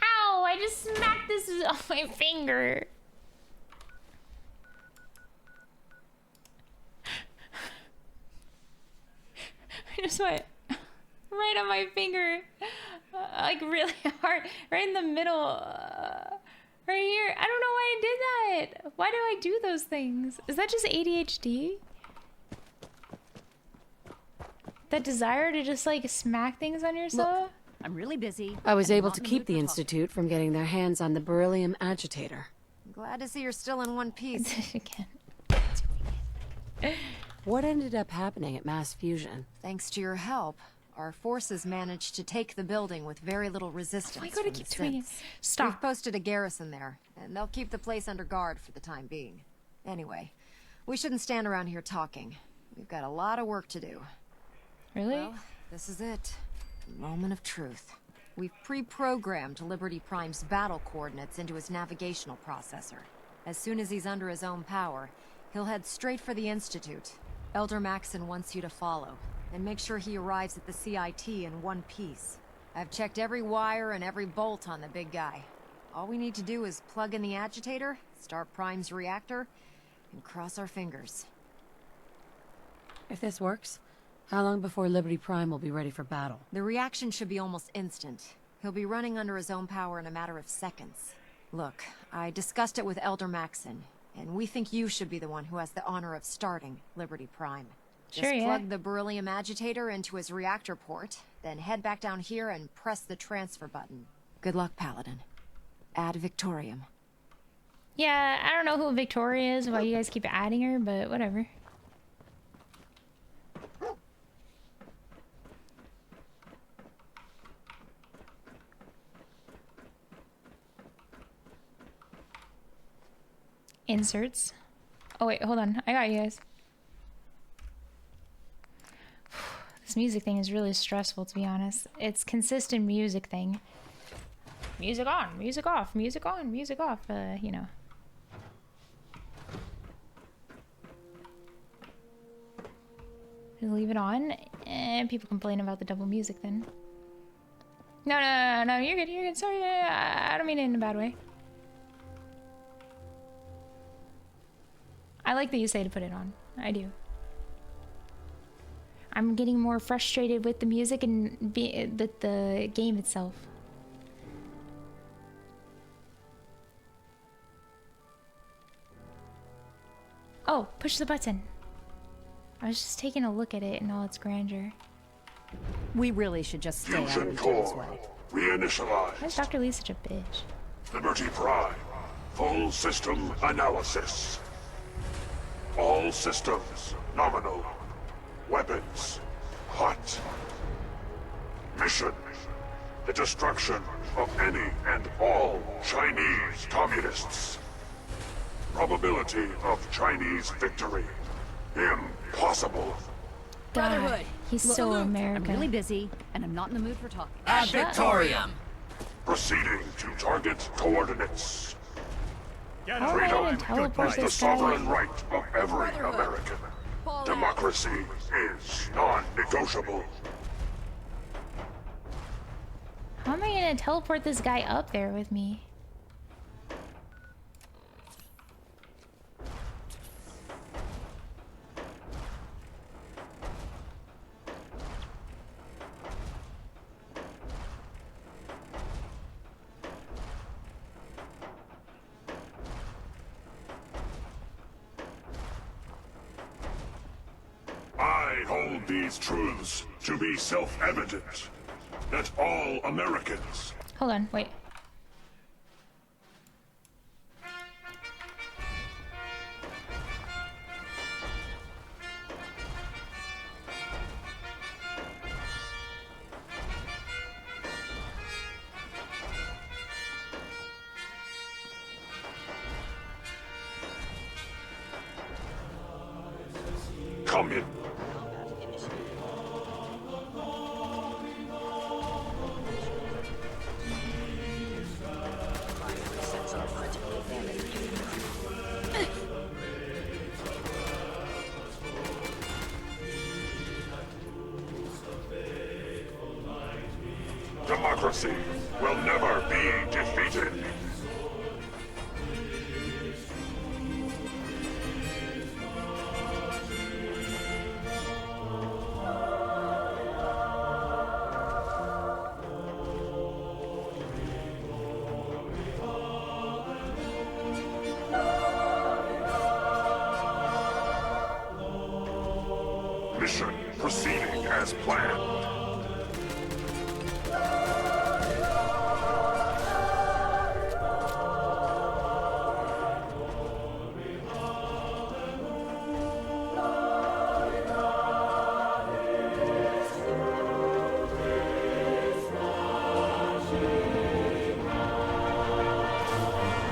Ow! I just smacked this off my finger. I just went right on my finger, like really hard, right in the middle, right here. I don't know why I did that. Why do I do those things? Is that just ADHD? That desire to just like smack things on yourself? Look, I'm really busy. I was and I'm able not to in the keep mood the for talking. Institute from getting their hands on the beryllium agitator. Glad to see you're still in one piece. What ended up happening at mass fusion? Thanks to your help, our forces managed to take the building with very little resistance. Oh my God, I from keep the doing it. synths. Stop. We've posted a garrison there, and they'll keep the place under guard for the time being. Anyway, we shouldn't stand around here talking. We've got a lot of work to do. Really? Well, this is it. The moment of truth. We've pre-programmed Liberty Prime's battle coordinates into his navigational processor. As soon as he's under his own power, he'll head straight for the Institute. Elder Maxon wants you to follow, and make sure he arrives at the CIT in one piece. I've checked every wire and every bolt on the big guy. All we need to do is plug in the agitator, start Prime's reactor, and cross our fingers. If this works, how long before Liberty Prime will be ready for battle? The reaction should be almost instant. He'll be running under his own power in a matter of seconds. Look, I discussed it with Elder Maxon, and we think you should be the one who has the honor of starting Liberty Prime. Sure, Just yeah. plug the beryllium agitator into his reactor port, then head back down here and press the transfer button. Good luck, Paladin. Ad Victoriam. Yeah, I don't know who Victoria is, why you guys keep adding her, but whatever. Inserts. Oh wait, hold on. I got you guys. This music thing is really stressful, to be honest. It's consistent music thing. Music on, music off, music on, music off, you know. Just leave it on, and people complain about the double music then. No, you're good, sorry, I don't mean it in a bad way. I like that you say to put it on. I do. I'm getting more frustrated with the music and the game itself. Oh, push the button. I was just taking a look at it in all its grandeur. We really should just stay out of Fusion each other's core. way. Reinitialized. Why is Dr. Lee such a bitch? Liberty Prime. Full system analysis. All systems nominal. Weapons hot. Mission: the destruction of any and all Chinese communists. Probability of Chinese victory: impossible. God, he's so American. I'm really busy, and I'm not in the mood for talking. Ad Victoriam. Proceeding to target coordinates. How am I gonna teleport is the this guy? sovereign right of every American. Democracy is non-negotiable. How am I gonna teleport this guy up there with me? I hold hold these truths to be self-evident, that all Americans... Hold on, wait. Come in. Democracy will never be defeated. Mission proceeding as planned.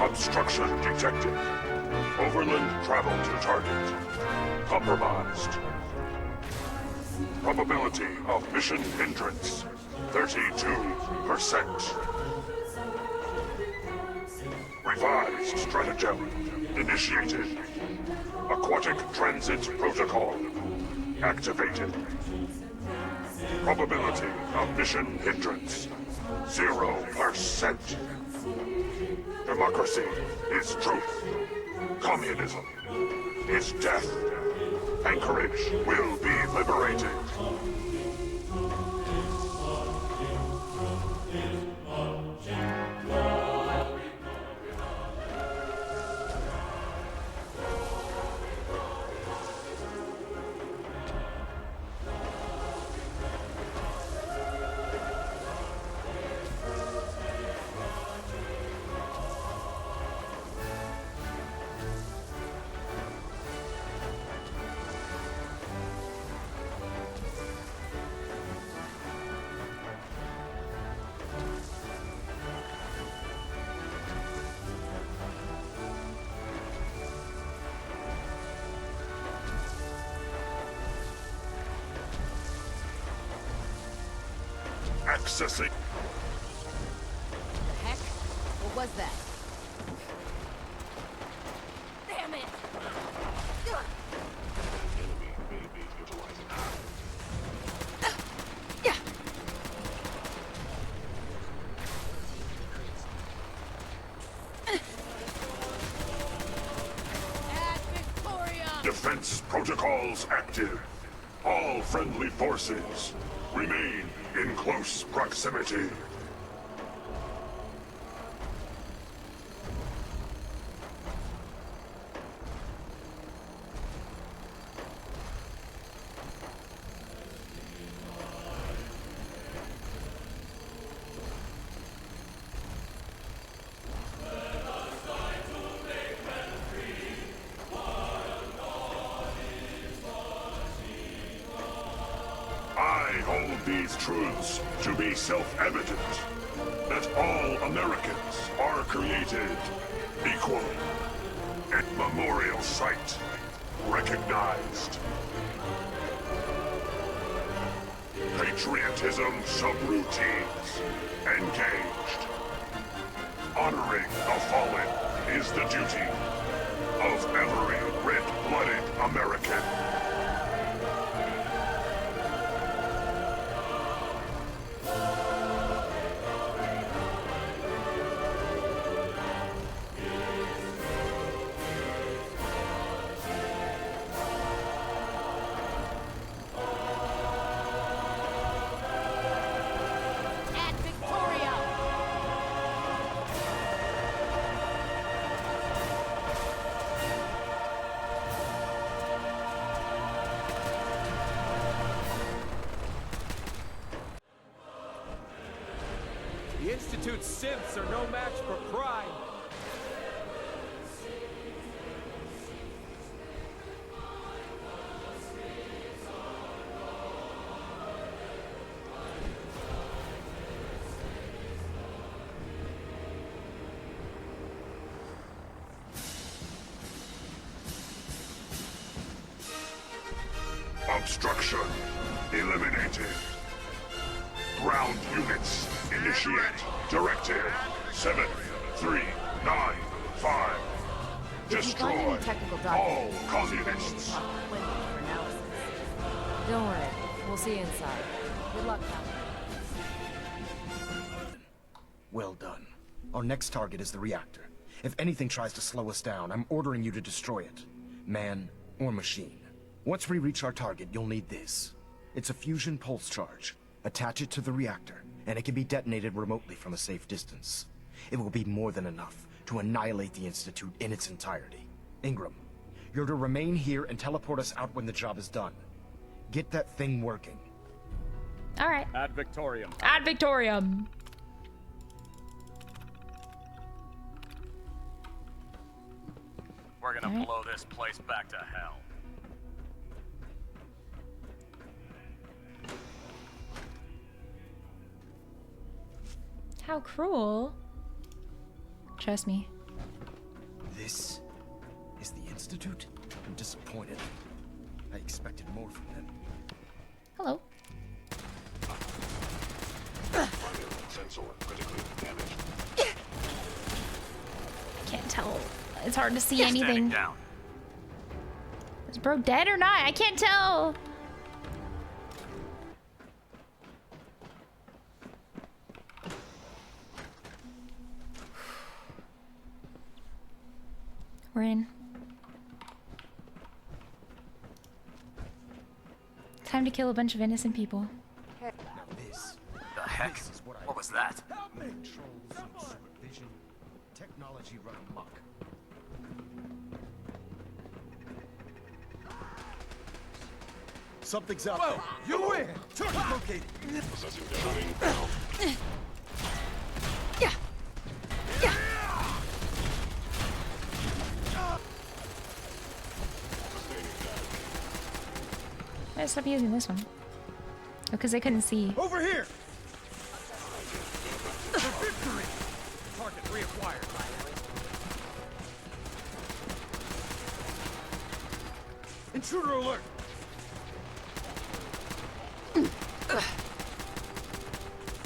Obstruction detected. Overland travel to target. Compromised. Probability of mission hindrance, 32%. Revised stratagem initiated. Aquatic transit protocol activated. Probability of mission hindrance, 0%. Democracy is truth. Communism is death. Anchorage will be liberated. Accessing. Heck? What was that? Damn it! Defense protocols active. All friendly forces remain in close proximity. I hold these truths to be self-evident, that all Americans are created equal. At memorial site recognized. Patriotism subroutines engaged. Honoring the fallen is the duty of every red-blooded American. But simps are no match for prime. Obstruction eliminated. Ground units initiate. Directive 7395. Destroy all communists. Don't worry. We'll see you inside. Good luck, Captain. Well done. Our next target is the reactor. If anything tries to slow us down, I'm ordering you to destroy it. Man or machine. Once we reach our target, you'll need this. It's a fusion pulse charge. Attach it to the reactor, and it can be detonated remotely from a safe distance. It will be more than enough to annihilate the Institute in its entirety. Ingram, you're to remain here and teleport us out when the job is done. Get that thing working. All right. Ad Victorium. Ad Victorium. We're gonna blow this place back to hell. How cruel. Trust me. This is the Institute? I'm disappointed. I expected more from them. Hello. Can't tell. It's hard to see anything. Is bro dead or not? I can't tell. We're in. Time to kill a bunch of innocent people. Now this. The heck? What was that? Controls and supervision. Technology run amok. Something's out there. You win! Target located. Possessing detonate now. Yeah. Yeah. I stop using this one. Oh, because I couldn't see. Over here! For victory! Target reacquired. Intruder alert!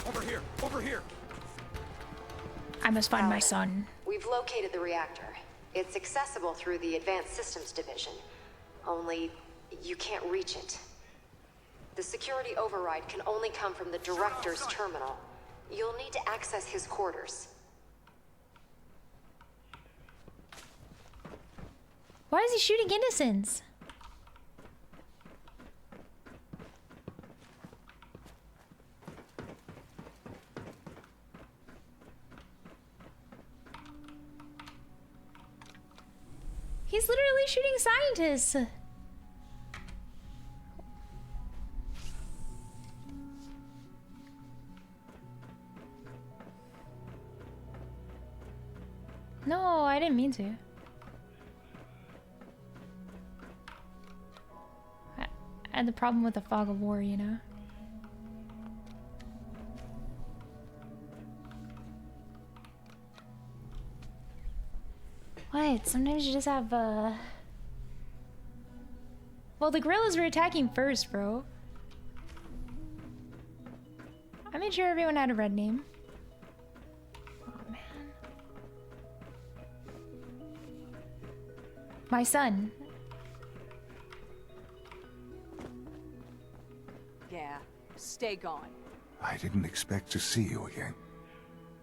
Over here! Over here! I must find my son. We've located the reactor. It's accessible through the Advanced Systems Division. Only, you can't reach it. The security override can only come from the Director's terminal. You'll need to access his quarters. Why is he shooting innocents? He's literally shooting scientists. No, I didn't mean to. I had the problem with the fog of war, you know? What? Sometimes you just have, Well, the gorillas were attacking first, bro. I made sure everyone had a red name. Oh, man. My son. Yeah, stay gone. I didn't expect to see you again.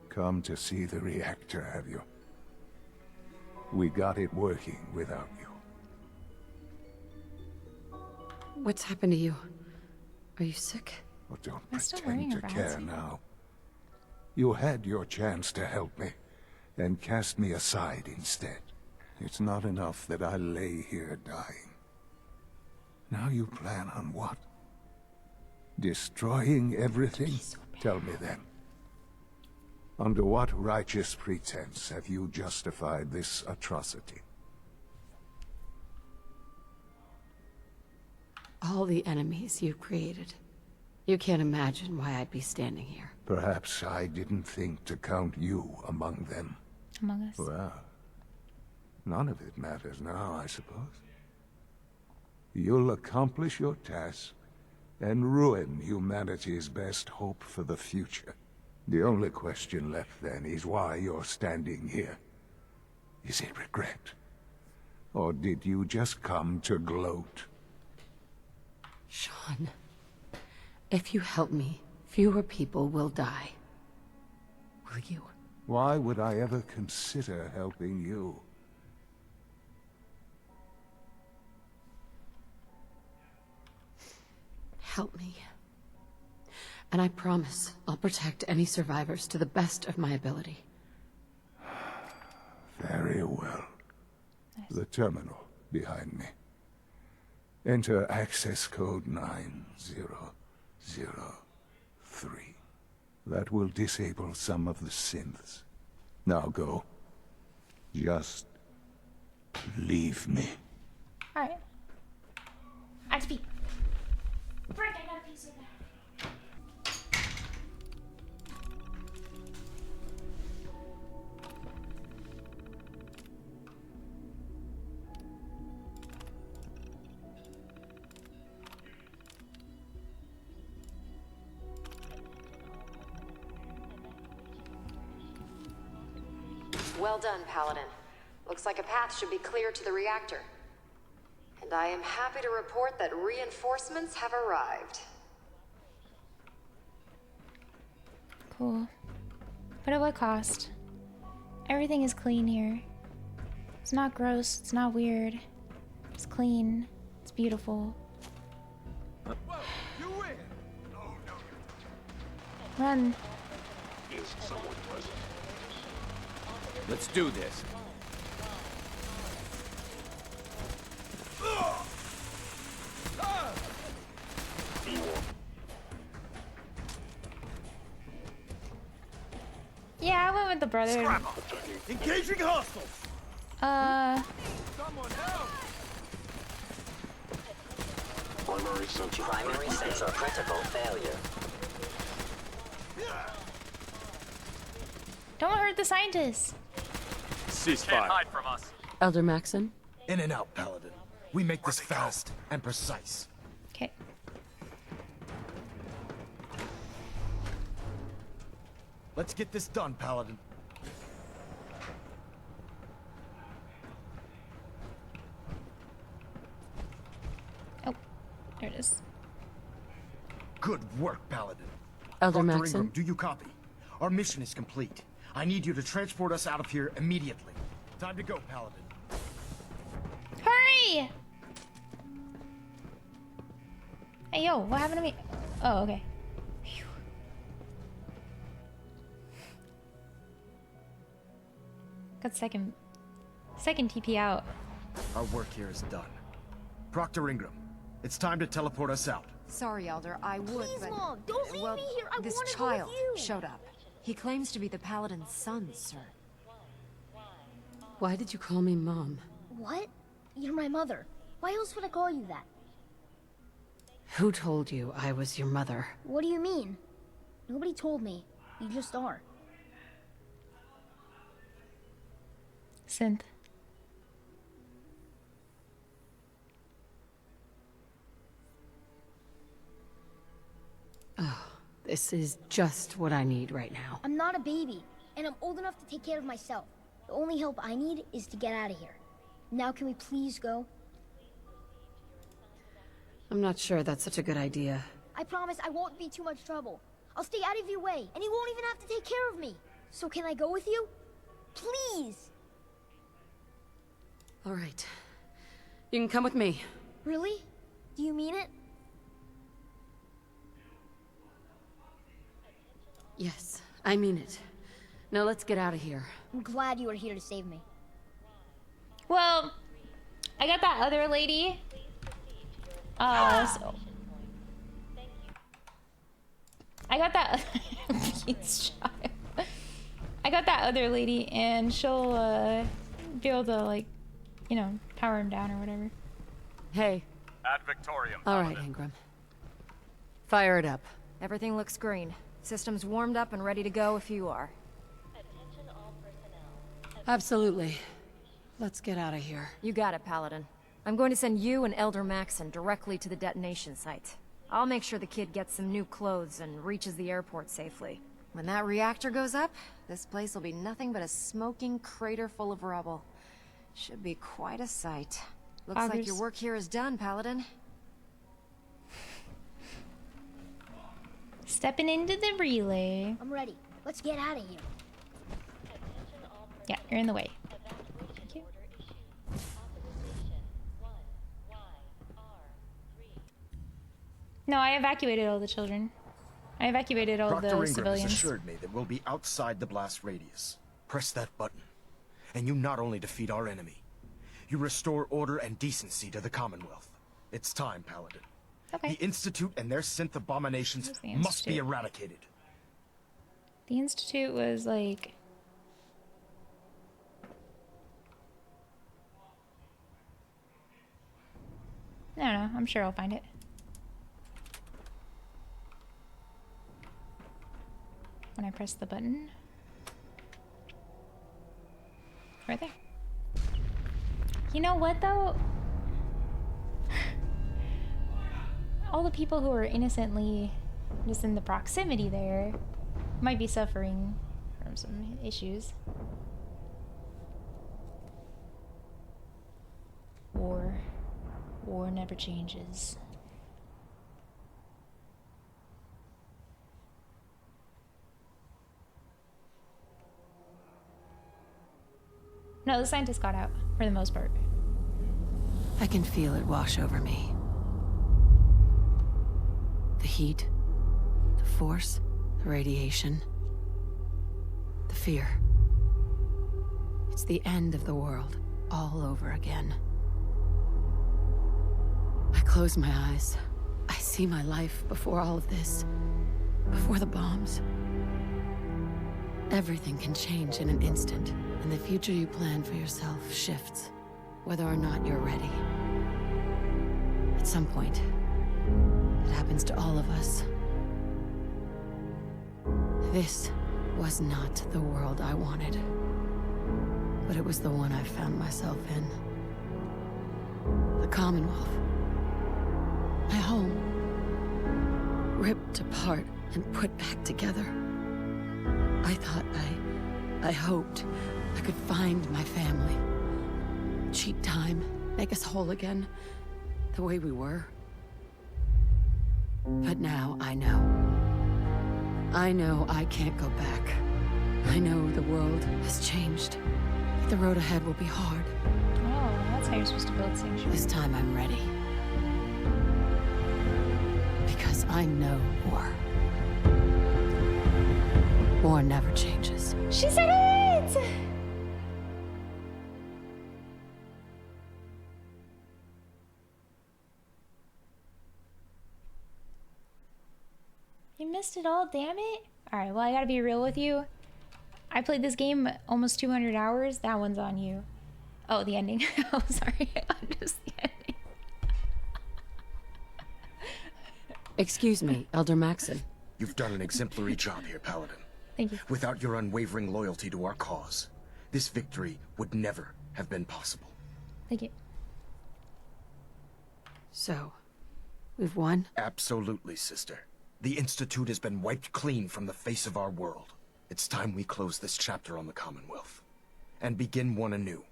Come to see the reactor, have you? We got it working without you. What's happened to you? Are you sick? Oh, don't I'm still pretend worrying to about care it. now. You had your chance to help me, then cast me aside instead. It's not enough that I lay here dying. Now you plan on what? Destroying everything? Tell me then. Under what righteous pretense have you justified this atrocity? All the enemies you've created. You can't imagine why I'd be standing here. Perhaps I didn't think to count you among them. Among us. Well, none of it matters now, I suppose. You'll accomplish your task and ruin humanity's best hope for the future. The only question left then is why you're standing here. Is it regret? Or did you just come to gloat? Sean, if you help me, fewer people will die. Will you? Why would I ever consider helping you? Help me. And I promise I'll protect any survivors to the best of my ability. Very well. The terminal behind me. Enter access code 9003. That will disable some of the synths. Now go. Just leave me. Alright. XP. Frick, I got a piece of that. Well done, Paladin. Looks like a path should be clear to the reactor. And I am happy to report that reinforcements have arrived. Cool. But at what cost? Everything is clean here. It's not gross, it's not weird. It's clean. It's beautiful. Run. Is someone present? Let's do this. Yeah, I went with the brother. Engaging hostiles. Someone help! Primary sensor critical failure. Don't hurt the scientists. Ceasefire. Hide from us. Elder Maxon? In and out, Paladin. We make this fast and precise. Okay. Let's get this done, Paladin. Oh, there it is. Good work, Paladin. Elder Dr. Maxon? Ingram, do you copy? Our mission is complete. I need you to transport us out of here immediately. Time to go, Paladin. Hurry! Hey, yo, what happened to me? Oh, okay. Phew. Got second TP out. Our work here is done. Proctor Ingram, it's time to teleport us out. Sorry, Elder, I would, Please, but... Mom, don't leave me here. I this want to child go with you. showed up. He claims to be the Paladin's son, sir. Why did you call me Mom? What? You're my mother. Why else would I call you that? Who told you I was your mother? What do you mean? Nobody told me. You just are. Synth. Oh, this is just what I need right now. I'm not a baby, and I'm old enough to take care of myself. The only help I need is to get out of here. Now can we please go? I'm not sure that's such a good idea. I promise I won't be too much trouble. I'll stay out of your way, and you won't even have to take care of me. So can I go with you? Please! All right. You can come with me. Really? Do you mean it? Yes, I mean it. Now let's get out of here. I'm glad you are here to save me. Well, I got that other lady. So I got that Pete's child. I got that other lady, and she'll be able to, like, you know, power him down or whatever. Hey. Ad Victorium. All right, Ingram. Fire it up. Everything looks green. System's warmed up and ready to go if you are. Absolutely. Let's get out of here. You got it, Paladin. I'm going to send you and Elder Maxon directly to the detonation site. I'll make sure the kid gets some new clothes and reaches the airport safely. When that reactor goes up, this place will be nothing but a smoking crater full of rubble. Should be quite a sight. Looks like your work here is done, Paladin. Stepping into the relay. I'm ready. Let's get out of here. Yeah, you're in the way. Thank you. No, I evacuated all the children. I evacuated all Dr. the Ingram civilians. has assured me that we'll be outside the blast radius. Press that button, and you not only defeat our enemy, you restore order and decency to the Commonwealth. It's time, Paladin. Okay. The Institute and their synth abominations must be eradicated. The Institute was like... I don't know. I'm sure I'll find it. When I press the button. Right there. You know what, though? All the people who are innocently just in the proximity there might be suffering from some issues. War never changes. No, the scientists got out, for the most part. I can feel it wash over me. The heat, the force, the radiation, the fear. It's the end of the world, all over again. I close my eyes. I see my life before all of this. Before the bombs. Everything can change in an instant, and the future you plan for yourself shifts, whether or not you're ready. At some point, it happens to all of us. This was not the world I wanted, but it was the one I found myself in. The Commonwealth. My home. Ripped apart and put back together. I thought I hoped I could find my family. Cheat time, make us whole again, the way we were. But now I know. I know I can't go back. I know the world has changed. The road ahead will be hard. Oh, that's how you're supposed to build sanctuary. This time I'm ready. Because I know war. War never changes. She said it! You missed it all, damn it. Alright, well, I gotta be real with you. I played this game almost 200 hours. That one's on you. Oh, the ending. Oh, sorry. I'm just the ending. Excuse me, Elder Maxon. You've done an exemplary job here, Paladin. Thank you. Without your unwavering loyalty to our cause, this victory would never have been possible. Thank you. So, we've won? Absolutely, sister. The Institute has been wiped clean from the face of our world. It's time we close this chapter on the Commonwealth and begin one anew.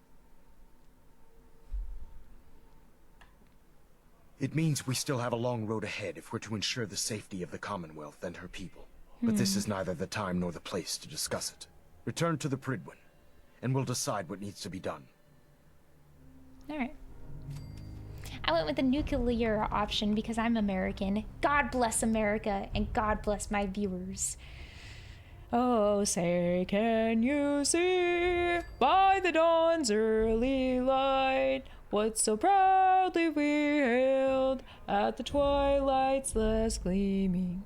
It means we still have a long road ahead if we're to ensure the safety of the Commonwealth and her people. But this is neither the time nor the place to discuss it. Return to the Pridwin, and we'll decide what needs to be done. Alright. I went with the nuclear option because I'm American. God bless America, and God bless my viewers. Oh, say, can you see by the dawn's early light what so proudly we hailed at the twilight's last gleaming?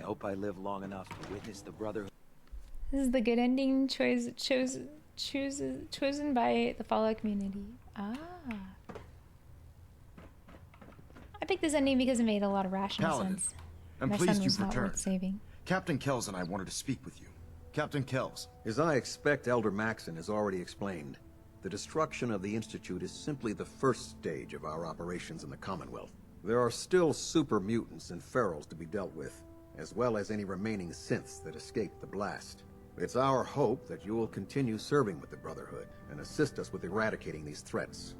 hope I live long enough to witness the Brotherhood. This is the good ending chosen by the Fallout community. Ah. I picked this ending because it made a lot of rational Paladin, sense. I'm My pleased son was you've not worth returned. saving. Captain Kells and I wanted to speak with you. Captain Kells. As I expect Elder Maxon has already explained, the destruction of the Institute is simply the first stage of our operations in the Commonwealth. There are still super mutants and ferals to be dealt with, as well as any remaining synths that escaped the blast. It's our hope that you will continue serving with the Brotherhood and assist us with eradicating these threats.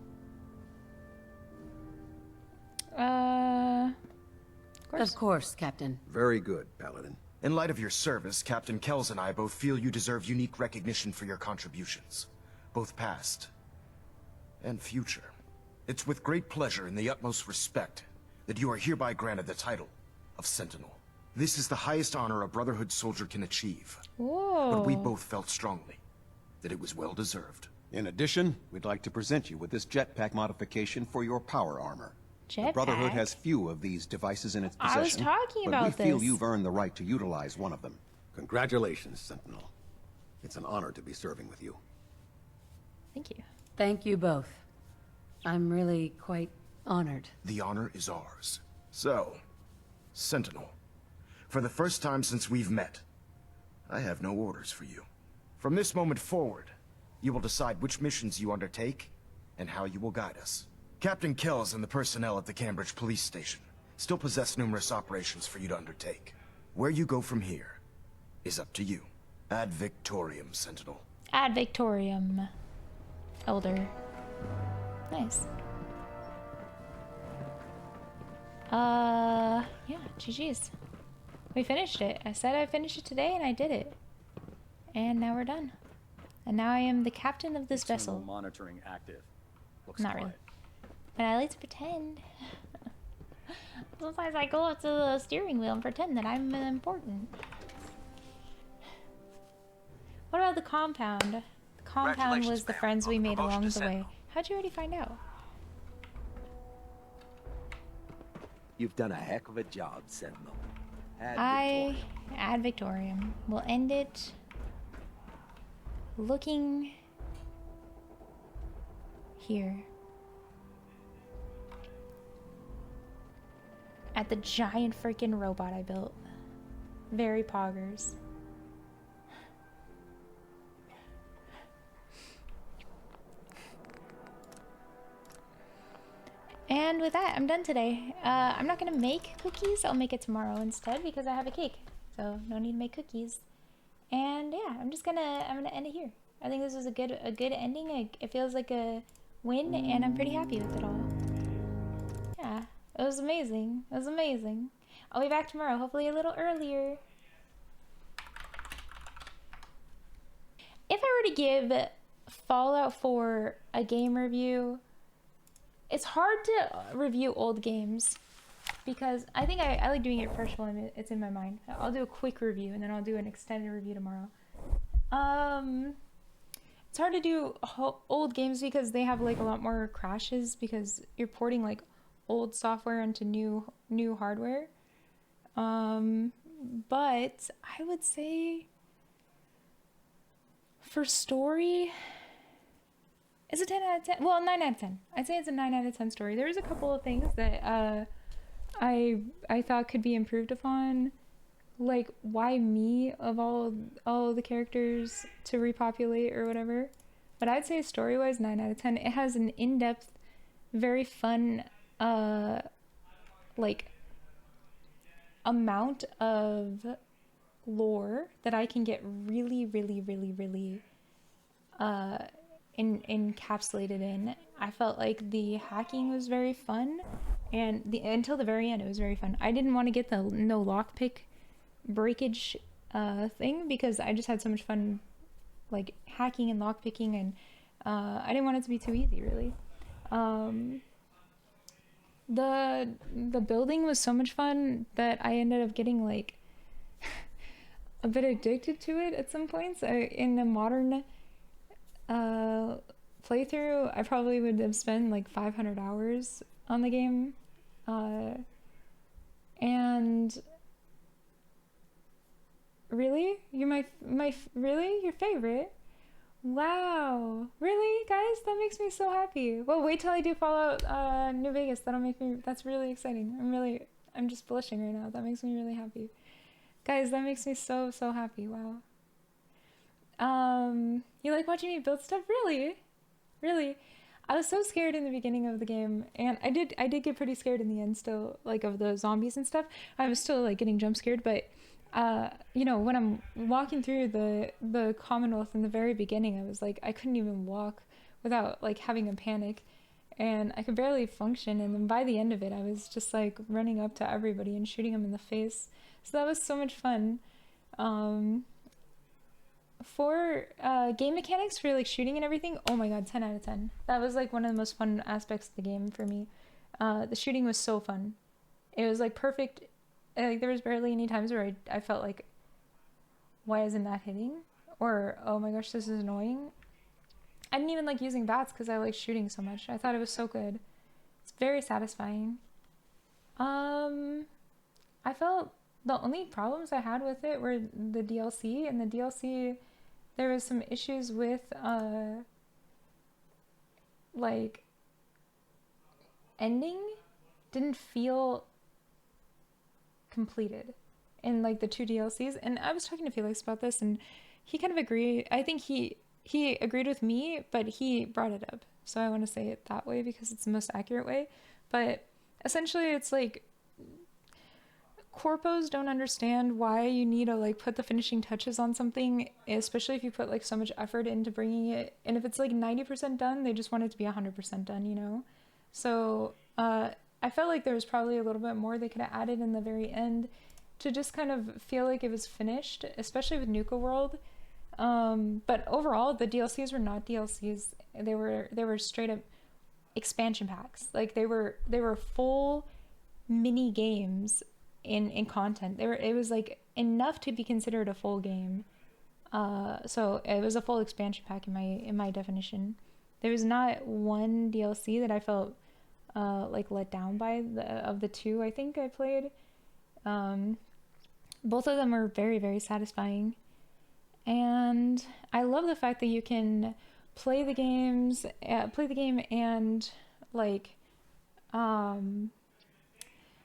Of course, Captain. Very good, Paladin. In light of your service, Captain Kells and I both feel you deserve unique recognition for your contributions, both past and future. It's with great pleasure and the utmost respect that you are hereby granted the title of Sentinel. This is the highest honor a Brotherhood soldier can achieve. Whoa. But we both felt strongly that it was well deserved. In addition, we'd like to present you with this jetpack modification for your power armor. The Brotherhood has few of these devices in its possession, I was talking but about we feel this. you've earned the right to utilize one of them. Congratulations, Sentinel. It's an honor to be serving with you. Thank you. Thank you both. I'm really quite honored. The honor is ours. So, Sentinel, for the first time since we've met, I have no orders for you. From this moment forward, you will decide which missions you undertake and how you will guide us. Captain Kells and the personnel at the Cambridge police station still possess numerous operations for you to undertake. Where you go from here is up to you. Ad Victorium, Sentinel. Ad Victorium. Elder. Nice. Yeah, GG's. We finished it. I said I'd finish it today, and I did it. And now we're done. And now I am the captain of this vessel. Monitoring active. Looks Not quiet. really. But I like to pretend. Sometimes I go up to the steering wheel and pretend that I'm important. What about the compound? The compound was the friends we made along the way. How'd you already find out? You've done a heck of a job, Sentinel. Ad Victorium. We'll end it looking here at the giant freaking robot I built. Very poggers. And with that, I'm done today. I'm not gonna make cookies. I'll make it tomorrow instead because I have a cake. So no need to make cookies. And yeah, I'm gonna end it here. I think this was a good ending. It feels like a win, and I'm pretty happy with it all. Yeah, it was amazing. It was amazing. I'll be back tomorrow, hopefully a little earlier. If I were to give Fallout 4 a game review, it's hard to review old games because I think I like doing it fresh while it's in my mind. I'll do a quick review and then I'll do an extended review tomorrow. It's hard to do old games because they have like a lot more crashes because you're porting like old software into new hardware. But I would say for story, it's a 10 out of 10. Well, 9 out of 10. I'd say it's a 9 out of 10 story. There's a couple of things that I thought could be improved upon. Like, why me of all the characters to repopulate or whatever. But I'd say story-wise, 9 out of 10. It has an in-depth, very fun, like, amount of lore that I can get really encapsulated in. I felt like the hacking was very fun, and until the very end it was very fun. I didn't want to get the no lockpick breakage thing because I just had so much fun like hacking and lockpicking, and I didn't want it to be too easy really. The building was so much fun that I ended up getting like a bit addicted to it at some points. In a modern playthrough, I probably would have spent like 500 hours on the game, and Really? You're really? Your favorite? Wow. Really, guys? That makes me so happy. Well, wait till I do Fallout New Vegas. That's really exciting. I'm just blushing right now. That makes me really happy. Guys, that makes me so happy. Wow. You like watching me build stuff? Really? Really? I was so scared in the beginning of the game, and I did get pretty scared in the end still, like of the zombies and stuff. I was still like getting jump scared, but you know, when I'm walking through the Commonwealth in the very beginning, I was like, I couldn't even walk without like having a panic, and I could barely function. And then by the end of it, I was just like running up to everybody and shooting them in the face. So that was so much fun. For game mechanics for like shooting and everything, oh my god, 10 out of 10. That was like one of the most fun aspects of the game for me. The shooting was so fun. It was like perfect. Like there was barely any times where I felt like, why isn't that hitting? Or, oh my gosh, this is annoying. I didn't even like using bats because I like shooting so much. I thought it was so good. It's very satisfying. I felt the only problems I had with it were the DLC, and the DLC, there was some issues with, like, ending didn't feel completed in, like, the 2 DLCs, and I was talking to Felix about this, and he kind of agreed. I think he agreed with me, but he brought it up, so I want to say it that way because it's the most accurate way, but essentially it's like, corpos don't understand why you need to like put the finishing touches on something, especially if you put like so much effort into bringing it, and if it's like 90% done, they just want it to be 100% done, you know? So I felt like there was probably a little bit more they could have added in the very end to just kind of feel like it was finished, especially with Nuka World. But overall, the DLCs were not DLCs. They were straight up expansion packs. Like they were full mini games in content. It was like enough to be considered a full game. So it was a full expansion pack in my definition. There was not one DLC that I felt like let down by of the 2 I think I played. Both of them are very, very satisfying. And I love the fact that you can play the game and like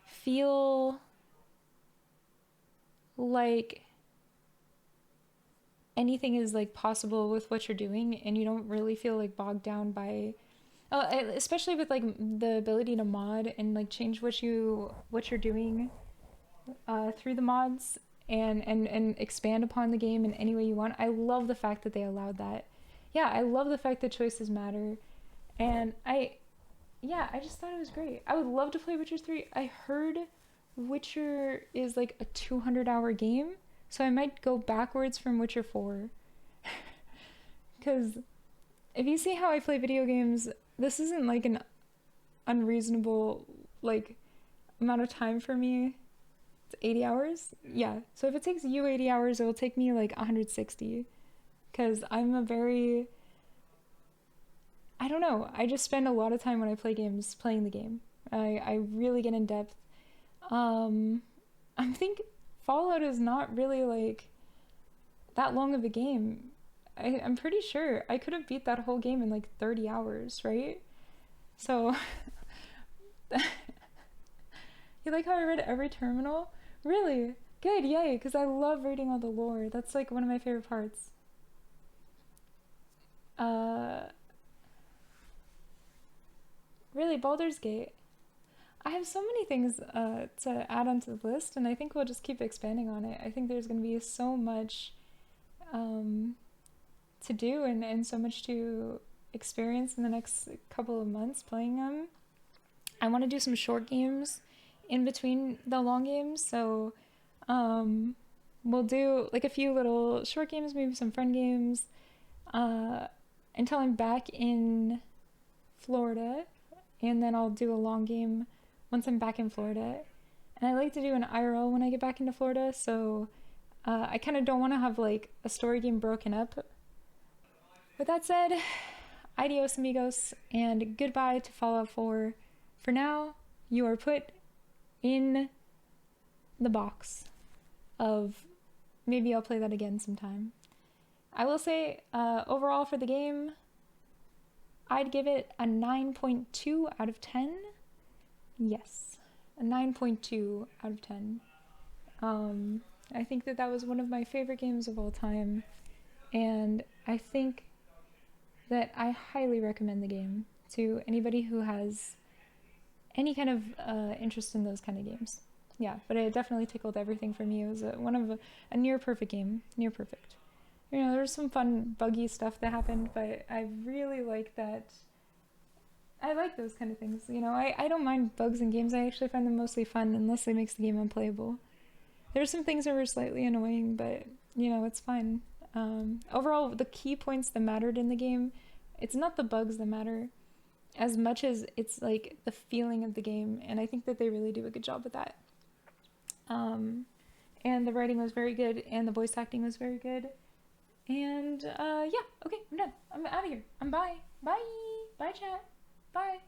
feel like anything is like possible with what you're doing, and you don't really feel like bogged down by especially with like the ability to mod and like change what you're doing through the mods and expand upon the game in any way you want. I love the fact that they allowed that. Yeah, I love the fact that choices matter, and I just thought it was great. I would love to play Witcher 3. I heard Witcher is like a 200-hour game, so I might go backwards from Witcher 4. Because if you see how I play video games, this isn't like an unreasonable like amount of time for me. It's 80 hours? Yeah. So if it takes you 80 hours, it will take me like 160. Because I'm a very... I don't know. I just spend a lot of time when I play games playing the game. I really get in depth. I think Fallout is not really like that long of a game. I'm pretty sure I could have beat that whole game in like 30 hours, right? So you like how I read every terminal? Really? Good, yay, because I love reading all the lore. That's like one of my favorite parts. Really, Baldur's Gate. I have so many things to add onto the list, and I think we'll just keep expanding on it. I think there's going to be so much to do and so much to experience in the next couple of months playing them. I want to do some short games in between the long games, so we'll do like a few little short games, maybe some fun games, until I'm back in Florida, and then I'll do a long game once I'm back in Florida. And I like to do an IRL when I get back into Florida, so I kind of don't want to have like a story game broken up. With that said, adios amigos, and goodbye to Fallout 4. For now, you are put in the box of maybe I'll play that again sometime. I will say, overall for the game, I'd give it a 9.2 out of 10. Yes, a 9.2 out of 10. I think that was one of my favorite games of all time, and I think that I highly recommend the game to anybody who has any kind of interest in those kind of games. Yeah, but it definitely tickled everything for me. It was a near perfect game, near perfect. You know, there's some fun buggy stuff that happened, but I really like that. I like those kind of things. You know, I don't mind bugs in games. I actually find them mostly fun, unless it makes the game unplayable. There's some things that were slightly annoying, but you know, it's fine. Overall, the key points that mattered in the game, it's not the bugs that matter as much as it's like the feeling of the game, and I think that they really do a good job with that. And the writing was very good, and the voice acting was very good. And yeah, okay, I'm done. I'm out of here. Bye. Bye, chat. Bye.